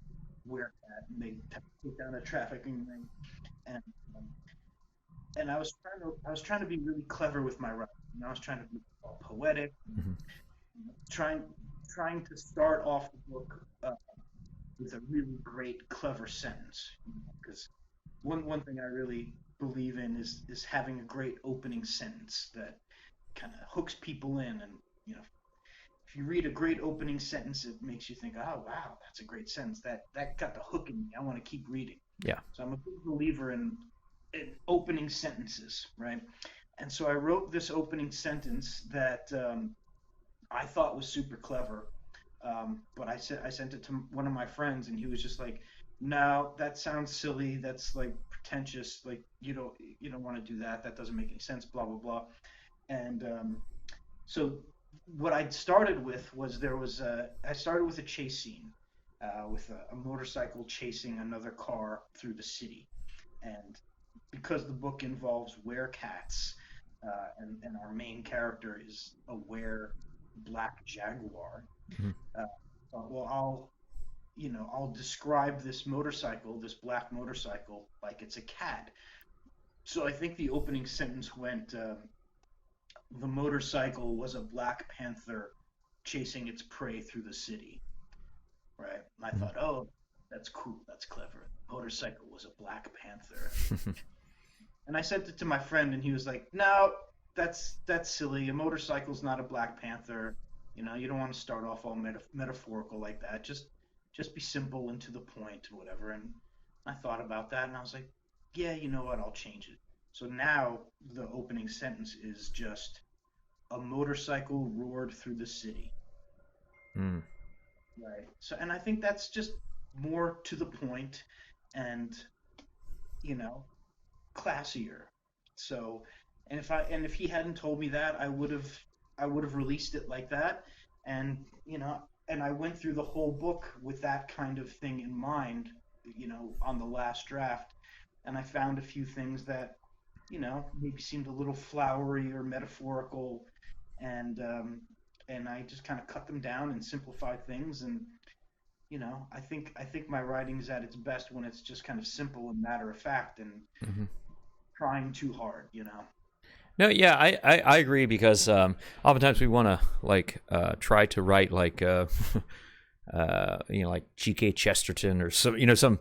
werecat, and they have to take down a trafficking ring. And um, and I was trying to be really clever with my writing. I was trying to be poetic, Mhm. trying trying to start off the book with a really great, clever sentence. Because one thing I really believe in is having a great opening sentence that kind of hooks people in. And you know, if you read a great opening sentence, it makes you think, "Oh wow, that's a great sentence. That got the hook in me. I want to keep reading." Yeah. So I'm a big believer in opening sentences, right? And so I wrote this opening sentence that I thought was super clever. But I sent it to one of my friends, and he was just like, "No, that sounds silly. That's like pretentious. Like you don't want to do that. That doesn't make any sense. Blah blah blah." And so what I started with was I started with a chase scene with a motorcycle chasing another car through the city, and because the book involves werecats, and our main character is a were black jaguar. Mhm. Uh, well, I'll describe this black motorcycle, like it's a cat. So I think the opening sentence went, "The motorcycle was a black panther chasing its prey through the city." Right? And I thought, oh, that's cool, that's clever. Motorcycle was a black panther. And I sent it to my friend, and he was like, "No, that's silly. A motorcycle's not a Black Panther. You don't want to start off all metaphorical like that. Just be simple and to the point, and whatever." And I thought about that, and I was like, "Yeah, you know what? I'll change it." So now the opening sentence is just, "A motorcycle roared through the city." Mm. Right. So, and I think that's just more to the point, and you know, classier. So, and if he hadn't told me that, I would have released it like that, and and I went through the whole book with that kind of thing in mind, on the last draft, and I found a few things that maybe seemed a little flowery or metaphorical, and I just kind of cut them down and simplified things. And I think my writing is at its best when it's just kind of simple and matter of fact, and Mhm. trying too hard, you know. No, yeah, I agree because oftentimes we want to like try to write like like G.K. Chesterton or some some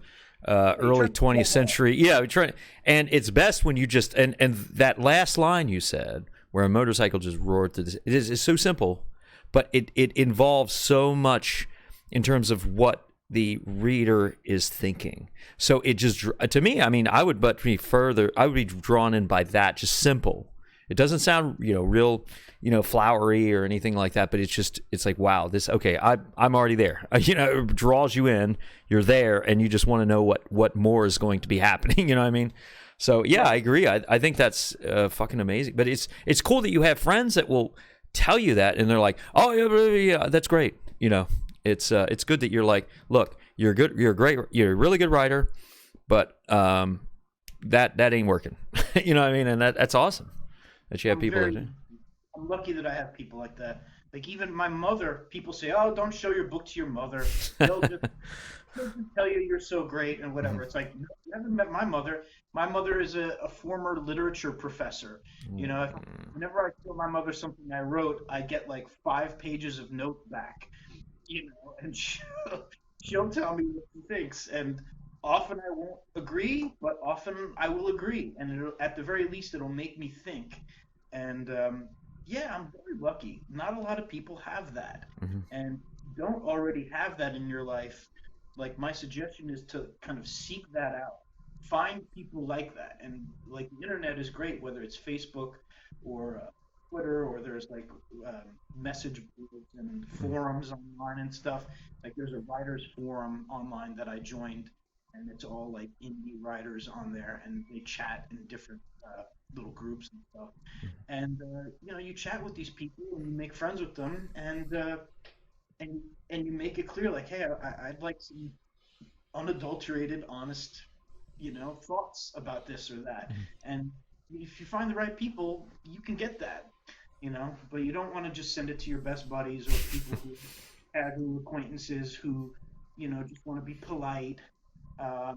You try early 20th century. Yeah, we try, and it's best when you just and that last line you said where a motorcycle just roared through this. It's so simple, but it involves so much in terms of what the reader is thinking. So it just to me, I mean, I would but be further. I would be drawn in by that. Just simple. It doesn't sound real flowery or anything like that, but it's like, wow, this okay. I'm already there. It draws you in. You're there, and you just want to know what more is going to be happening. You know what I mean? So yeah, I agree. I think that's fucking amazing. But it's cool that you have friends that will tell you that, and they're like, oh yeah, that's great. It's good that you're like, look, you're good, you're a really good writer, but that ain't working. You know what I mean? And that's awesome that you have I'm people very that do. I'm lucky that I have people like that. Like even my mother, people say, "Oh, don't show your book to your mother. They'll just, they'll just tell you you're so great and whatever." It's like, no, you haven't met my mother. My mother is a former literature professor. Whenever I tell my mother something I wrote, I get like 5 pages of note back. And she'll tell me what she thinks, and often I won't agree, but often I will agree, and at the very least, it'll make me think. And yeah, I'm very lucky. Not a lot of people have that, Mm-hmm. and if you don't already have that in your life. Like my suggestion is to kind of seek that out, find people like that, and like the internet is great, whether it's Facebook or Twitter, or there's like message boards and forums online and stuff. Like there's a writers forum online that I joined, and it's all like indie writers on there, and they chat in different little groups and stuff. And you chat with these people and you make friends with them, and you make it clear, like, hey, I'd like some unadulterated, honest, thoughts about this or that. And if you find the right people, you can get that, but you don't want to just send it to your best buddies or people who casual acquaintances who, just want to be polite. Uh,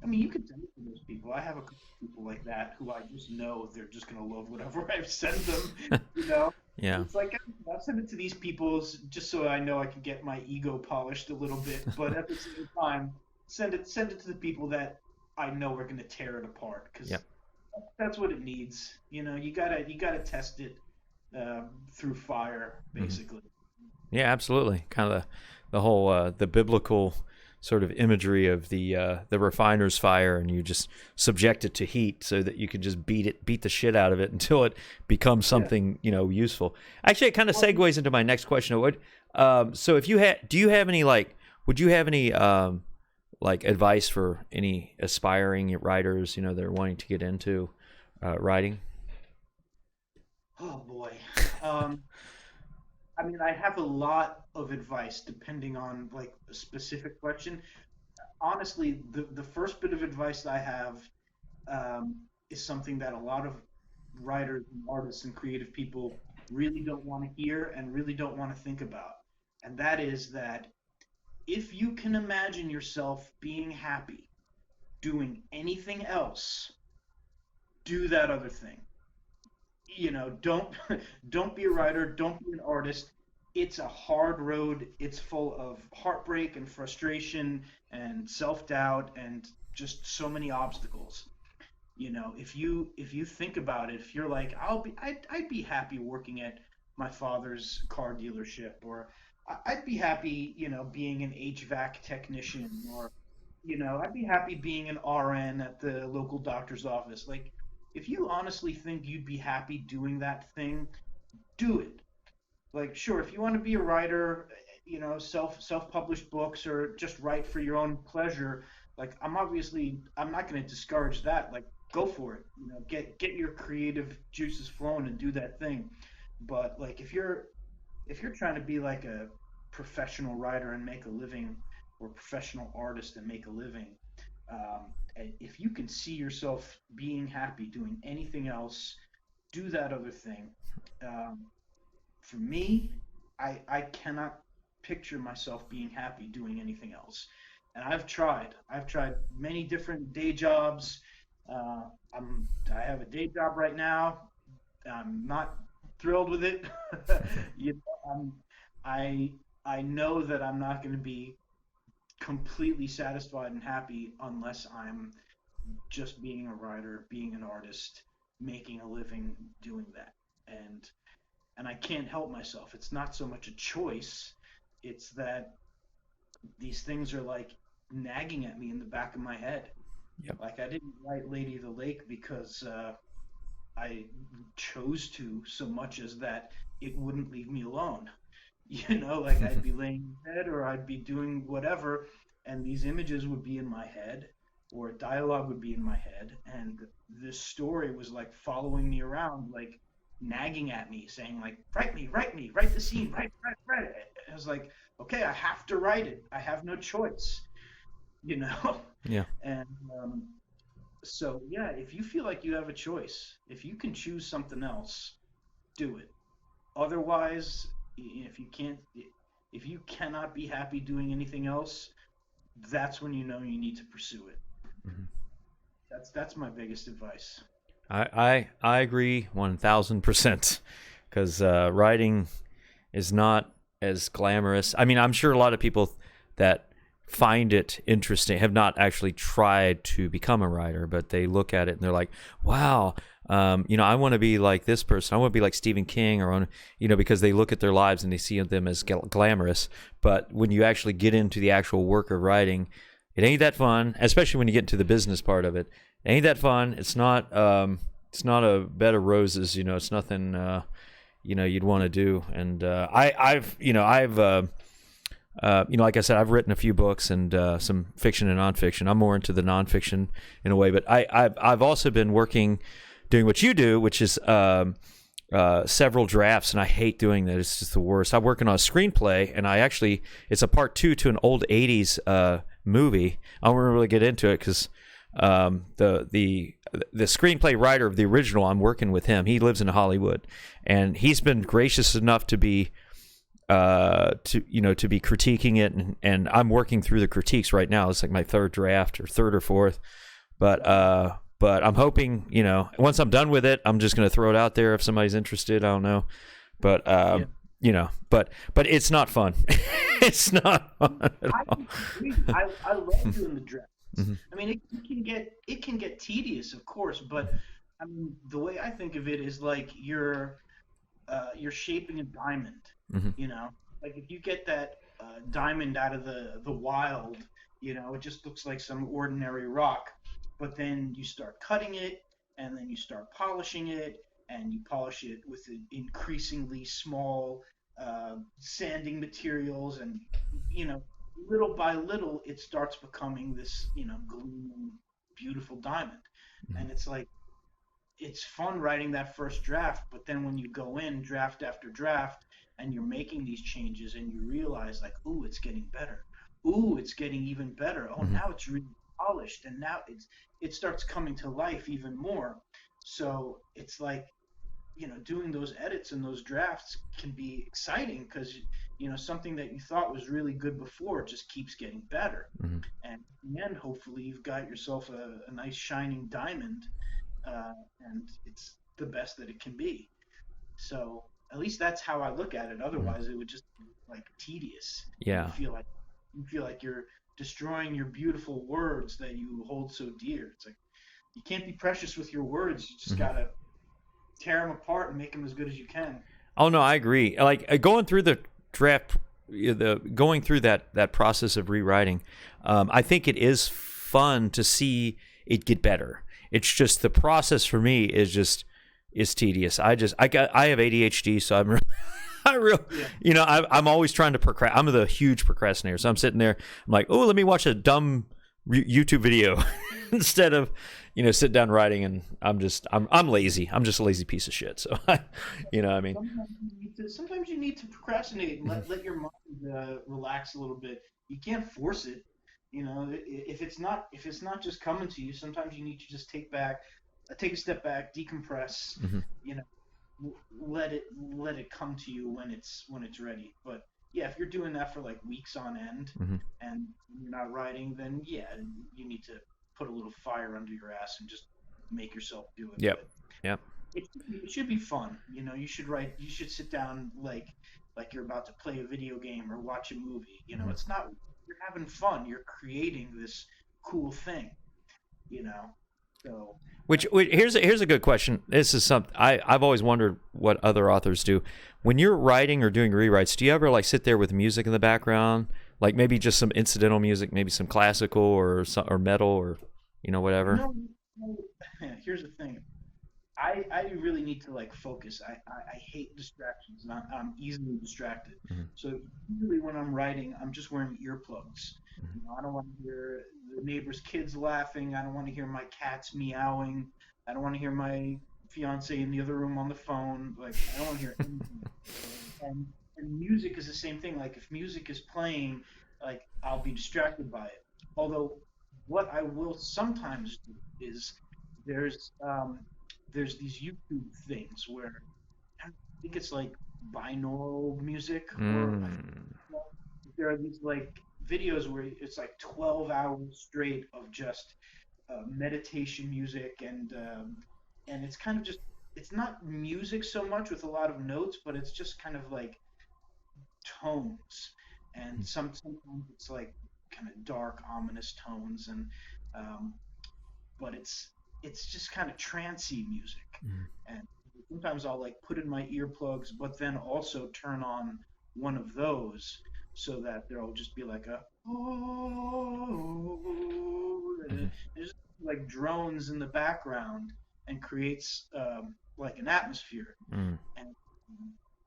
I mean, you could send it to those people. I have a couple people like that who I just know they're just gonna love whatever I've sent them. You know, Yeah. it's like I'll send it to these people just so I know I can get my ego polished a little bit, but at the same time, send it to the people that I know are gonna tear it apart because Yep. that's what it needs. You gotta test it through fire, Hmm. basically. Yeah, absolutely. Kind of the whole the biblical sort of imagery of the refiner's fire, and you just subject it to heat so that you can just beat the shit out of it until it becomes Yeah. something useful. Actually, it kind of Well, segues into my next question. So if you had, do you have any like, would you have any like advice for any aspiring writers, that are wanting to get into writing? oh boy. Um, I mean, I have a lot of advice depending on like a specific question. Honestly, the first bit of advice I have is something that a lot of writers and artists and creative people really don't want to hear and really don't want to think about. And that is that if you can imagine yourself being happy doing anything else, do that other thing. Don't don't be a writer, don't be an artist. It's a hard road. It's full of heartbreak and frustration and self-doubt and just so many obstacles. If you think about it, if you're like, I'd be happy working at my father's car dealership, or I'd be happy, being an HVAC technician, or I'd be happy being an RN at the local doctor's office. Like, if you honestly think you'd be happy doing that thing, do it. Like, sure, if you want to be a writer, self-published books or just write for your own pleasure, like I'm not going to discourage that. Like, go for it. Get your creative juices flowing and do that thing. But like, if you're trying to be like a professional writer and make a living, or professional artist and make a living, and if you can see yourself being happy doing anything else, do that other thing. Um, for me, I cannot picture myself being happy doing anything else. And I've tried. I've tried many different day jobs, I have a day job right now. I'm not thrilled with it. you know, I I know that I'm not going to be completely satisfied and happy unless I'm just being a writer, being an artist, making a living doing that. And I can't help myself. It's not so much a choice. It's that these things are like nagging at me in the back of my head. Yep. Like I didn't write Lady of the Lake because I chose to so much as that it wouldn't leave me alone. Like I'd be laying in bed or I'd be doing whatever, and these images would be in my head, or dialogue would be in my head, and this story was like following me around, like nagging at me, saying like, write me, write the scene, write it. I was like, okay, I have to write it. I have no choice, you know. Yeah. And so yeah, if you feel like you have a choice, if you can choose something else, do it. Otherwise, if you can't, if you cannot be happy doing anything else, that's when you know you need to pursue it. Mhm. That's my biggest advice. I agree 1000% because writing is not as glamorous. I mean, I'm sure a lot of people that find it interesting have not actually tried to become a writer, but they look at it and they're like, wow, I want to be like this person. I want to be like Stephen King, because they look at their lives and they see them as glamorous. But when you actually get into the actual work of writing, it ain't that fun, especially when you get into the business part of it. It ain't that fun. It's not. It's not a bed of roses. It's nothing. You'd want to do. And like I said, I've written a few books and some fiction and nonfiction. I'm more into the nonfiction in a way, but I've also been working, doing what you do, which is several drafts, and I hate doing that. It's just the worst. I'm working on a screenplay, and it's a part two to an old '80s movie. I don't really get into it because the screenplay writer of the original, I'm working with him. He lives in Hollywood, and he's been gracious enough to be to be critiquing it, and I'm working through the critiques right now. It's like my third draft or third or fourth, but I'm hoping once I'm done with it, I'm just going to throw it out there if somebody's interested. I don't know, but Yeah. but it's not fun. It's not fun at I all. agree. I love doing the drafts. Mhm. I mean, it can get tedious, of course, but I mean, the way I think of it is like you're shaping a diamond. Mhm. You know, like if you get that diamond out of the wild, it just looks like some ordinary rock. But then you start cutting it, and then you start polishing it, and you polish it with increasingly small sanding materials, and you know, little by little, it starts becoming this gleaming, beautiful diamond. Mhm. And it's like it's fun writing that first draft, but then when you go in draft after draft and you're making these changes and you realize like, ooh, it's getting better. Ooh, it's getting even better. Oh, Mhm. now it's really polished and now it starts coming to life even more. So it's like, doing those edits and those drafts can be exciting because something that you thought was really good before just keeps getting better. Mhm. And in the end, hopefully you've got yourself a nice shining diamond, and it's the best that it can be. So at least that's how I look at it. Mhm. Otherwise, it would just be like tedious, and Yeah. you feel like you're destroying your beautiful words that you hold so dear. It's like you can't be precious with your words. You just Mhm. gotta tear them apart and make them as good as you can. Oh no, I agree. Like going through the draft, the going through that process of rewriting, I think it is fun to see it get better. It's just the process for me is tedious. I have ADHD, so I'm I real Yeah. I'm always trying to procrastinate. I'm the huge procrastinator, so I'm sitting there. I'm like, oh, let me watch a dumb YouTube video instead of sit down writing. And I'm lazy. I'm just a lazy piece of shit. So I mean. Sometimes you need to procrastinate and Mhm. let your mind relax a little bit. You can't force it. If it's not just coming to you, sometimes you need to just take a step back, decompress. Mhm. You know, let it come to you when it's ready. But yeah, if you're doing that for like weeks on end Mhm. and you're not writing, then yeah, you need to put a little fire under your ass and just make yourself do it. Yep. But Yep. it should be fun. You should write. You should sit down like you're about to play a video game or watch a movie. It's not. You're having fun. You're creating this cool thing. So. Which here's a good question. This is something I've always wondered what other authors do. When you're writing or doing rewrites, do you ever like sit there with music in the background, like maybe just some incidental music, maybe some classical or metal or whatever? No, here's the thing. I really need to like focus. I hate distractions, and I'm easily distracted. Mm-hmm. So usually when I'm writing, I'm just wearing earplugs. I don't want to hear the neighbor's kids laughing. I don't want to hear my cats meowing. I don't want to hear my fiance in the other room on the phone. Like I don't want to hear anything. And music is the same thing. Like if music is playing, like I'll be distracted by it. Although what I will sometimes do is there's these YouTube things where I think it's like binaural music, or there are these like videos where it's like 12 hours straight of just meditation music, and it's kind of just it's not music so much with a lot of notes, but it's just kind of like tones, and sometimes it's like kind of dark, ominous tones, and but it's just kind of trancey music. And sometimes I'll like put in my earplugs, but then also turn on one of those so that there'll just be like a there's like drones in the background and creates like an atmosphere.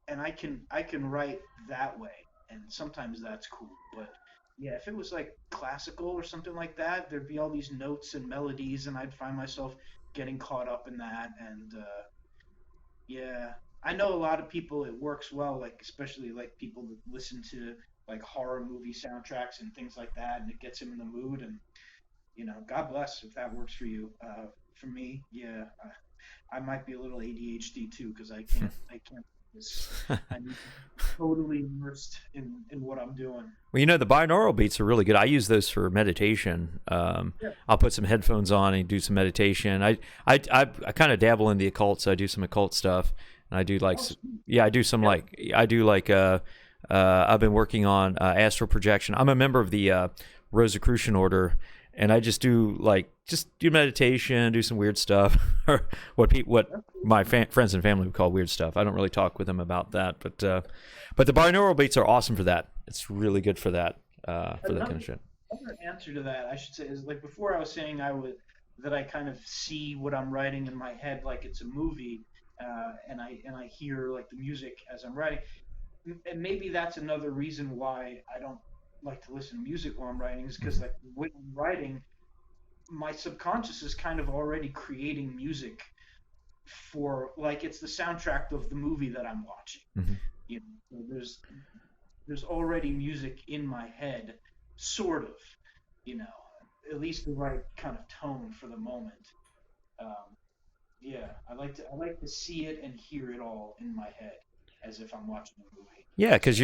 And I can write that way, and sometimes that's cool. But yeah, if it was like classical or something like that, there'd be all these notes and melodies, and I'd find myself getting caught up in that. And yeah, I know a lot of people it works well, like especially like people that listen to like horror movie soundtracks and things like that, and it gets them in the mood. And God bless if that works for you. For me, yeah, I might be a little ADHD too, because I can't. I need to be totally immersed in what I'm doing. Well, the binaural beats are really good. I use those for meditation. I'll put some headphones on and do some meditation. I kind of dabble in the occult, so I do some occult stuff, and I do like I do some I've been working on astral projection. I'm a member of the Rosicrucian Order, and I just do meditation, do some weird stuff, or what my friends and family would call weird stuff. I don't really talk with them about that, but the binaural beats are awesome for that. It's really good for that that kind of shit. Another answer to that, I should say, is like before I was saying that I kind of see what I'm writing in my head like it's a movie, and I hear like the music as I'm writing, and maybe that's another reason why I don't like to listen to music while I'm writing, is because like when I'm writing, my subconscious is kind of already creating music for like it's the soundtrack of the movie that I'm watching. So there's already music in my head, sort of, at least the right kind of tone for the moment. Yeah, I like to see it and hear it all in my head as if I'm watching a movie. Yeah, because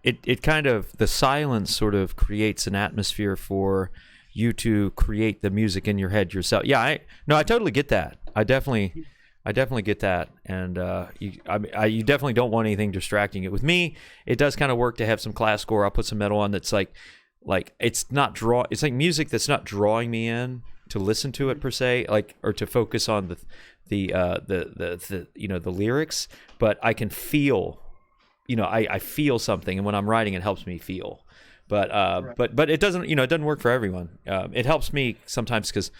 it kind of, the silence sort of creates an atmosphere for you to create the music in your head yourself. Yeah, I totally get that. I definitely get that, and you definitely don't want anything distracting it. With me, it does kind of work to have some classical, or I'll put some metal on that's like it's like music that's not drawing me in to listen to it per se, like, or to focus on the lyrics, but I can feel, I feel something, and when I'm writing, it helps me feel. But but it doesn't, it doesn't work for everyone. It helps me sometimes because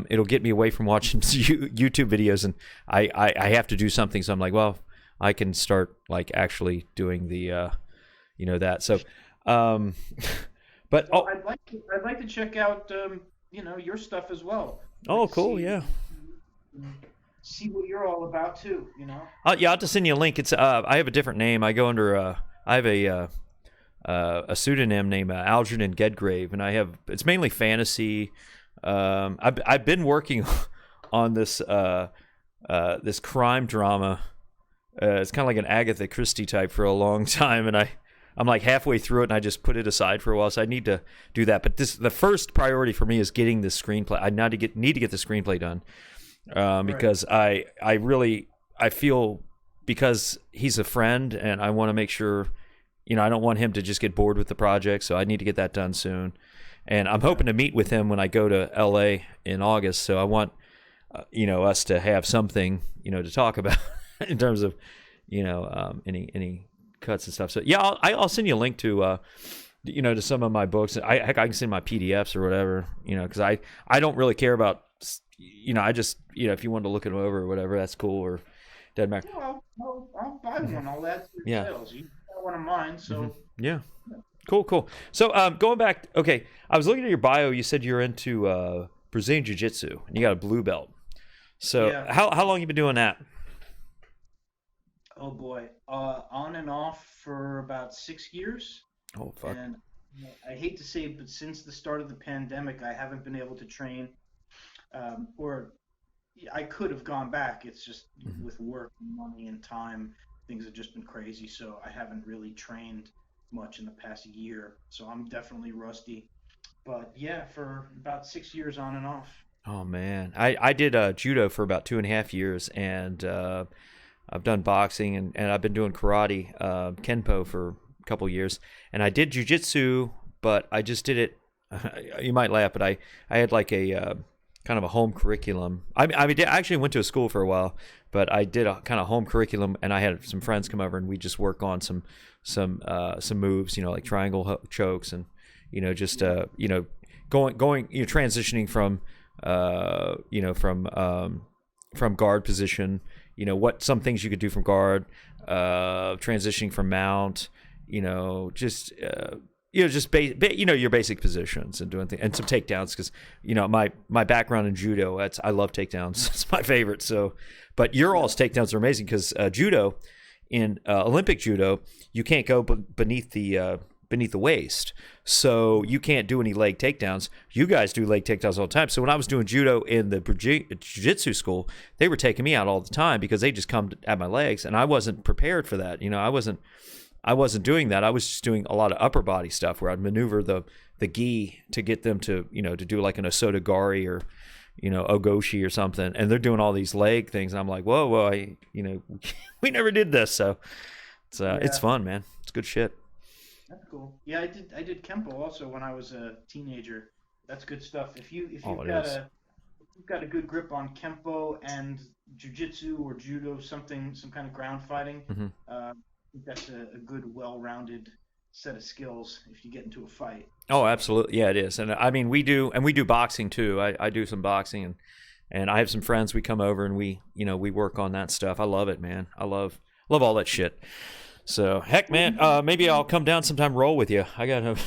it'll get me away from watching YouTube videos, and I have to do something. So I'm like, well, I can start like actually doing the that. So but well, I'd like to check out your stuff as well. Oh, cool, yeah. See what you're all about too. I'll have to send you a link. It's I have a different name. I go under I have a pseudonym named Algernon Gedgrave, and it's mainly fantasy. I've been working on this crime drama. It's kind of like an Agatha Christie type for a long time, and I'm like halfway through it and I just put it aside for a while. So I need to do that. But the first priority for me is getting the screenplay. I need to get the screenplay done because I feel, because he's a friend and I want to make sure, I don't want him to just get bored with the project. So I need to get that done soon. And I'm hoping to meet with him when I go to LA in August. So I want, us to have something, to talk about in terms of, any cuts and stuff. So yeah, I'll send you a link to, to some of my books. I can send my PDFs or whatever, because I don't really care about, I just, if you wanted to look it over or whatever, that's cool, or doesn't matter. Well, I'll buy one. I'll add to your sales. You got one of mine, so. Yeah. Cool. So going back, okay, I was looking at your bio. You said you're into Brazilian Jiu-Jitsu, and you got a blue belt. So how long you been doing that? Oh boy, on and off for about 6 years. Oh fuck. And I hate to say it, but since the start of the pandemic, I haven't been able to train. Or I could have gone back. It's just with work, and money, and time, things have just been crazy. So I haven't really trained much in the past year. So I'm definitely rusty. But yeah, for about 6 years on and off. Oh man, I did judo for about 2.5 years, and I've done boxing, and I've been doing karate, kenpo for a couple years, and I did jiu-jitsu, but I just did it. You might laugh, but I had like a kind of a home curriculum. I actually went to a school for a while, but I did a kind of home curriculum, and I had some friends come over, and we just work on some moves, like triangle chokes, and just going transitioning from guard position, what some things you could do from guard, transitioning from mount, just your basic positions and doing things, and some takedowns, because my background in judo, I love takedowns. It's my favorite. So, but your all's takedowns are amazing, because judo, in Olympic judo, you can't go beneath the waist, so you can't do any leg takedowns. You guys do leg takedowns all the time. So when I was doing judo in the jiu-jitsu school, they were taking me out all the time because they just come at my legs, and I wasn't prepared for that. I wasn't doing that. I was just doing a lot of upper body stuff where I'd maneuver the gi to get them to to do like an osotogari or ogoshi or something, and they're doing all these leg things, and I'm like, whoa, we never did this. So it's fun, man. It's good shit. That's cool. Yeah, I did Kempo also when I was a teenager. That's good stuff. If you've got a good grip on Kempo and Jiu-Jitsu or Judo, some kind of ground fighting, I think that's a good, well-rounded set of skills if you get into a fight. Oh, absolutely. Yeah, it is. And I mean, we do boxing too. I do some boxing, and I have some friends. We come over and we work on that stuff. I love it, man. I love all that shit. So heck, man, maybe I'll come down sometime, roll with you. I got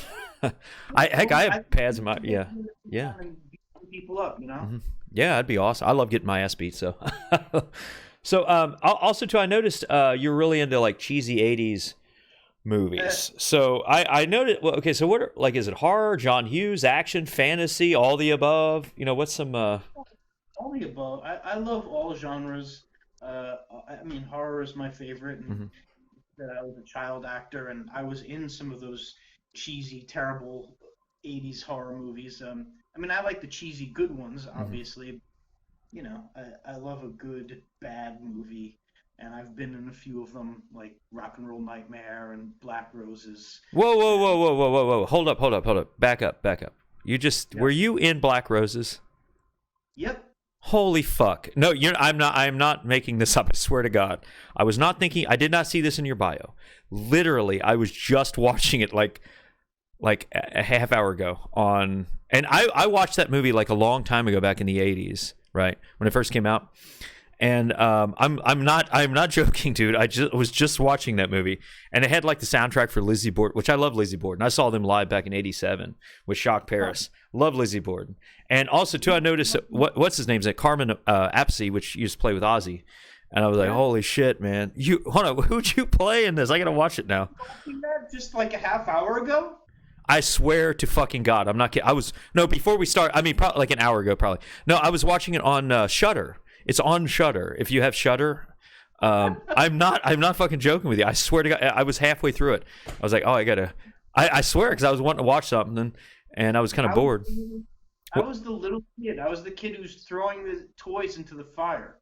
I have pads in my people up, Yeah, that'd be awesome. I love getting my ass beat. So, also too, I noticed you're really into like cheesy '80s movies. So I noticed. Well, okay, so what is it? Horror, John Hughes, action, fantasy, all the above? What's some? All the above. I love all genres. Horror is my favorite. And that I was a child actor, and I was in some of those cheesy, terrible 80s horror movies. I like the cheesy good ones, obviously. I love a good, bad movie, and I've been in a few of them, like Rock and Roll Nightmare and Black Roses. Whoa. Hold up. Back up. Were you in Black Roses? Yep. Holy fuck. No, I'm not making this up. I swear to God. I was not thinking. I did not see this in your bio. Literally, I was just watching it like a half hour ago and I watched that movie like a long time ago, back in the 80s, right? When it first came out. And I'm not joking, dude. I was just watching that movie, and it had like the soundtrack for Lizzie Borden, which I love Lizzie Borden. I saw them live back in '87 with Shock Paris. Love Lizzie Borden, and also too, I noticed what's his name's Carmen Appice, which used to play with Ozzy, and I was like, holy shit, man! Hold on, who'd you play in this? I gotta watch it now. Just like a half hour ago. I swear to fucking God, I'm not kidding. Before we start, probably like an hour ago, probably. No, I was watching it on Shudder. It's on Shudder. If you have Shudder, I'm not fucking joking with you. I swear to God, I was halfway through it. I was like, oh, I gotta. I swear, because I was wanting to watch something, and I was kind of I was, bored. I What? was the little kid. I was the kid who's throwing the toys into the fire.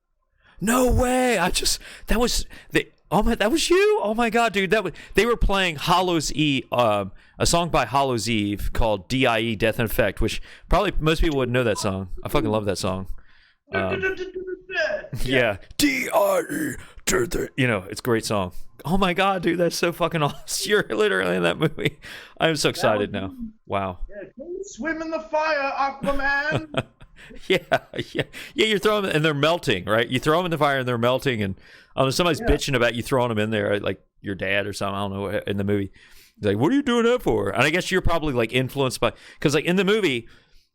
No way! That was they. Oh my, that was you! Oh my God, dude, that was they were playing Hollow's Eve, a song by Hollow's Eve called "Die Death and Effect," which probably most people wouldn't know that song. I fucking love that song. Um, Yeah. yeah, D-I-E, it's a great song. Oh my God, dude, that's so fucking awesome! You're literally in that movie. I'm so That was excited now. Wow. yeah. Can you swim in the fire, Aquaman? Yeah, yeah, yeah. You're throwing them and they're melting, right? You throw them in the fire and they're melting, and somebody's Yeah. bitching about you throwing them in there, right? Like your dad or something. I don't know in the movie. He's like, "What are you doing that for?" And I guess you're probably like influenced by because like in the movie,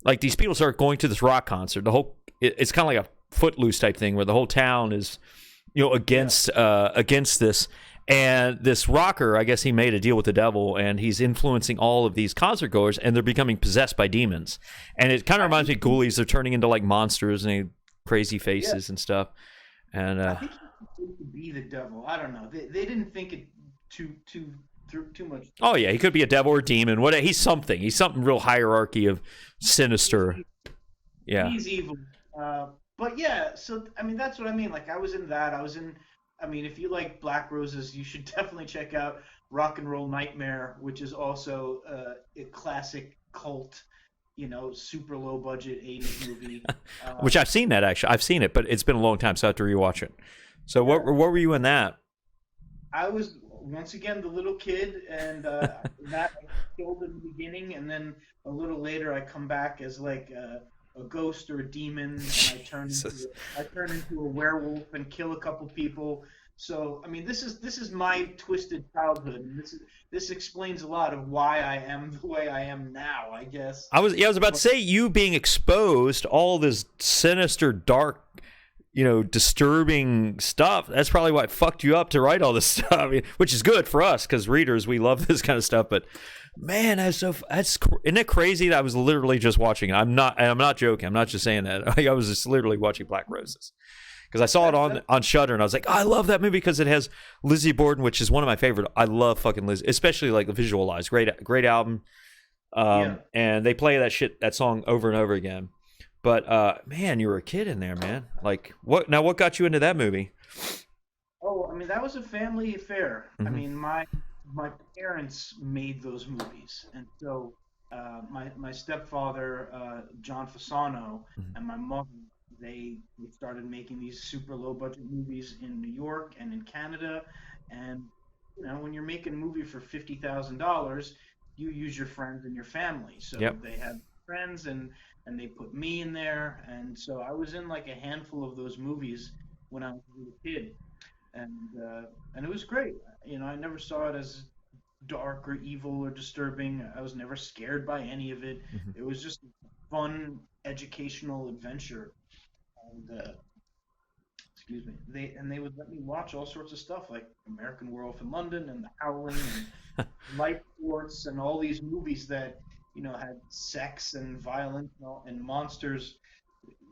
like these people start going to this rock concert. It's kind of like a Footloose type thing where the whole town is against this. And this rocker, I guess he made a deal with the devil, and he's influencing all of these concert goers, and they're becoming possessed by demons. And it kind of reminds me of Ghoulies. They're turning into like monsters and they have crazy Yeah. faces and stuff. And I think he could be the devil. I don't know. They didn't think it too much. oh yeah, he could be a devil or a demon. What he's something. He's something real hierarchy of sinister. Yeah. He's evil. But yeah, so I mean that's what I mean. Like I was in that. I mean, if you like Black Roses, you should definitely check out Rock and Roll Nightmare, which is also a classic cult, super low budget '80s movie. Uh, Which I've seen that actually. I've seen it, but it's been a long time, so I have to rewatch it. So what yeah, were you in that? I was once again the little kid, and that I killed in the beginning, and then a little later I come back as like a ghost or a demon, and Jesus. I turn into a werewolf and kill a couple people. So I mean, this is my twisted childhood, and this explains a lot of why I am the way I am now, I guess. I was about to say you being exposed to all this sinister, dark, disturbing stuff. That's probably what fucked you up to write all this stuff. I mean, which is good for us because readers we love this kind of stuff. But man, isn't it crazy that I was literally just watching it? I'm not joking. I'm not just saying that. Like, I was just literally watching Black Roses because I saw it That, on Shudder and I was like, oh, I love that movie because it has Lizzie Borden, which is one of my favorite. I love fucking Lizzie, especially like the Visualize. Great album. yeah. And they play that song over and over again. But man, you were a kid in there, man. Like what? Now, what got you into that movie? Oh, I mean, that was a family affair. I Hmm. mean, my parents made those movies, and so my stepfather, John Fasano, and my mother, they started making these super low budget movies in New York and in Canada, and when you're making a movie for $50,000, you use your friends and your family. So Yep. they had friends, and they put me in there, and so I was in like a handful of those movies when I was a little kid, and it was great. I never saw it as dark or evil or disturbing. I was never scared by any of it. Hmm. It was just a fun educational adventure, and excuse me. They would let me watch all sorts of stuff like American Werewolf in London and The Howling and Life Force and all these movies that had sex and violence and monsters.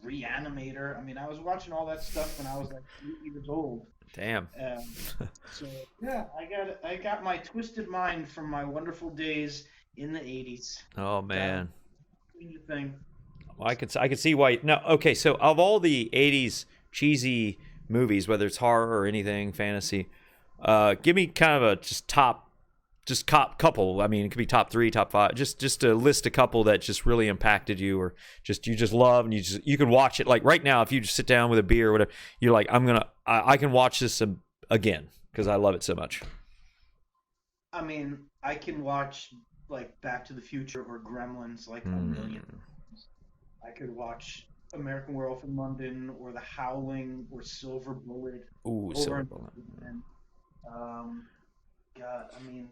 Reanimator. I mean, I was watching all that stuff when I was like 8 years old. Damn. Um, so yeah, I got my twisted mind from my wonderful days in the '80s. Oh Uh, man. Stranger Thing. Well, I could see why. No, okay. So of all the '80s cheesy movies, whether it's horror or anything fantasy, give me kind of a couple. I mean, it could be top three, top five. Just to list a couple that just really impacted you, or just you just love, and you can watch it like right now. If you just sit down with a beer or whatever, you're like, I can watch this again because I love it so much. I mean, I can watch like Back to the Future or Gremlins like a million. Hmm. I could watch American Werewolf in London or The Howling or Silver Bullet Ooh, over Silver and Bullet. over again. Um, God, I mean,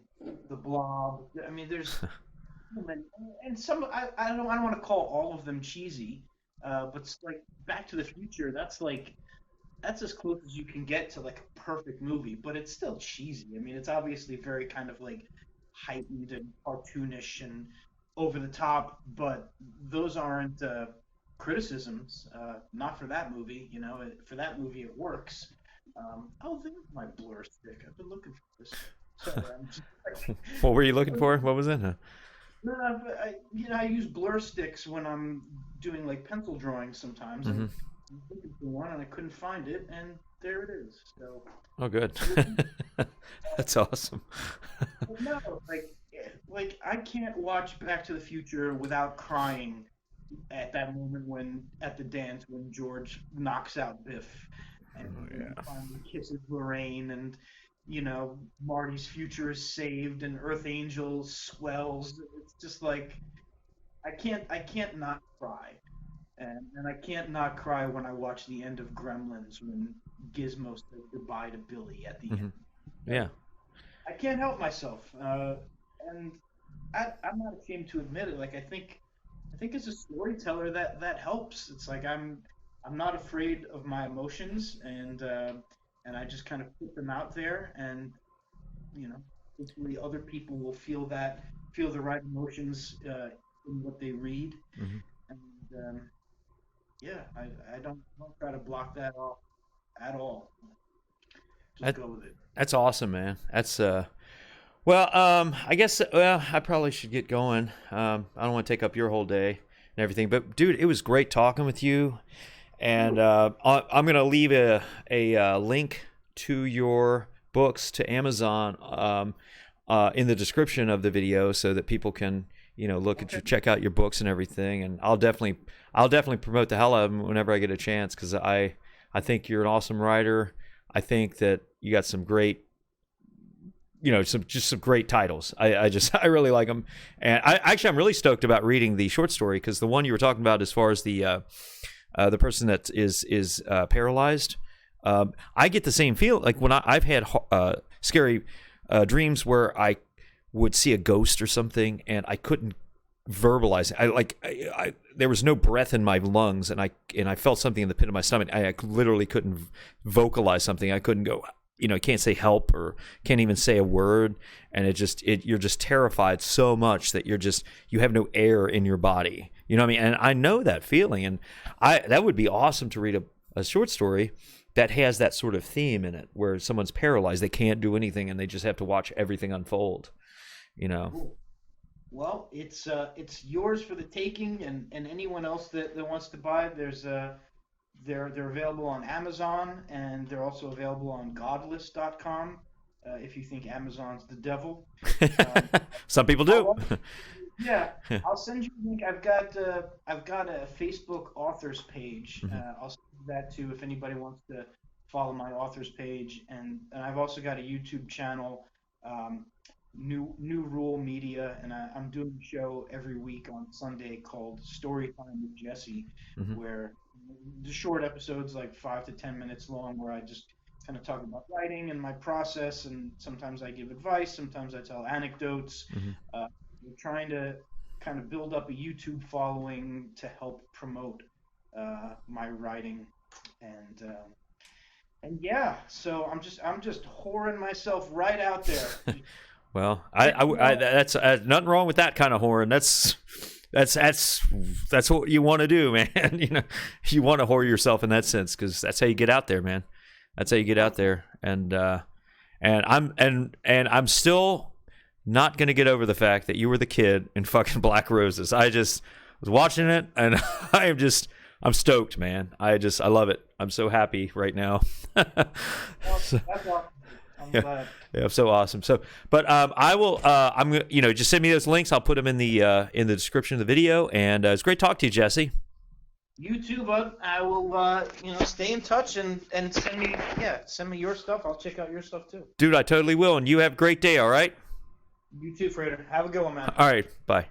The Blob. I mean, there's and some I don't want to call all of them cheesy, but like Back to the Future, that's as close as you can get to like a perfect movie, but it's still cheesy. I mean, it's obviously very kind of like heightened and cartoonish and over the top, but those aren't criticisms. Not for that movie, for that movie it works. Oh, there's my blur stick. I've been looking for this. Sorry, I'm just like, What were you looking for? What was it? Huh? no, but I use blur sticks when I'm doing like pencil drawings sometimes, Hmm. and I'm looking for one and I couldn't find it, and there it is. So, Oh, good. That's awesome. but no, like I can't watch Back to the Future without crying at that moment when at the dance when George knocks out Biff and Oh, he yeah. finally kisses Lorraine and Marty's future is saved and Earth Angel swells. It's just like I can't not cry. And I can't not cry when I watch the end of Gremlins when Gizmo says goodbye to Billy at the Hmm. end. Yeah. I can't help myself. And I'm not ashamed to admit it. Like I think as a storyteller that helps. It's like I'm not afraid of my emotions, and I just kind of put them out there, and you know, hopefully other people will feel the right emotions in what they read, Hmm. and yeah, I don't try to block that off at all. Just That, go with it. that's awesome, man. That's I guess I probably should get going. I don't want to take up your whole day and everything, but dude, it was great talking with you. And I'm gonna leave a link to your books to Amazon in the description of the video so that people can look at Okay. your check out your books and everything. And I'll definitely promote the hell out of them whenever I get a chance because I think you're an awesome writer. I think that you got some great some great titles. I just I really like them, and I'm really stoked about reading the short story because the one you were talking about as far as the person that is paralyzed. I get the same feel like when I've had scary dreams where I would see a ghost or something and I couldn't verbalize it. I there was no breath in my lungs and I felt something in the pit of my stomach. I literally couldn't vocalize something. I couldn't go. I can't say help or can't even say a word, and you're just terrified so much that you have no air in your body. You know what I mean? And I know that feeling, and that would be awesome to read a short story that has that sort of theme in it, where someone's paralyzed, they can't do anything, and they just have to watch everything unfold. You know? Cool. Well, it's yours for the taking, and anyone else that wants to buy it, they're available on Amazon, and they're also available on Godless.com. If you think Amazon's the devil, um, Some people I'll do. also, yeah, I'll send you a link. I've got a Facebook authors page. Mhm. I'll send you that too if anybody wants to follow my authors page, and I've also got a YouTube channel. Um, New Rule Media, and I'm doing a show every week on Sunday called Storytime with Jesse, Mhm. where the short episodes, like 5 to 10 minutes long, where I just kind of talk about writing and my process, and sometimes I give advice, sometimes I tell anecdotes. Mhm. We're trying to kind of build up a YouTube following to help promote my writing, and yeah, so I'm just whoring myself right out there. Well, Check me out. that's nothing wrong with that kind of horn. That's what you want to do, man. You want to whore yourself in that sense because that's how you get out there, man. That's how you get out there, and I'm still not gonna get over the fact that you were the kid in fucking Black Roses. I just was watching it, and I'm stoked, man. I love it. I'm so happy right now. Well, So, that's awesome. I'm yeah. glad. Yeah, so awesome. So, but I will. I'm gonna, just send me those links. I'll put them in the description of the video. And it's great talking to you, Jesse. You too, bud. I will, stay in touch and send me your stuff. I'll check out your stuff too. Dude, I totally will. And you have a great day. All right. You too, Frater. Have a good one, man. All right. Bye.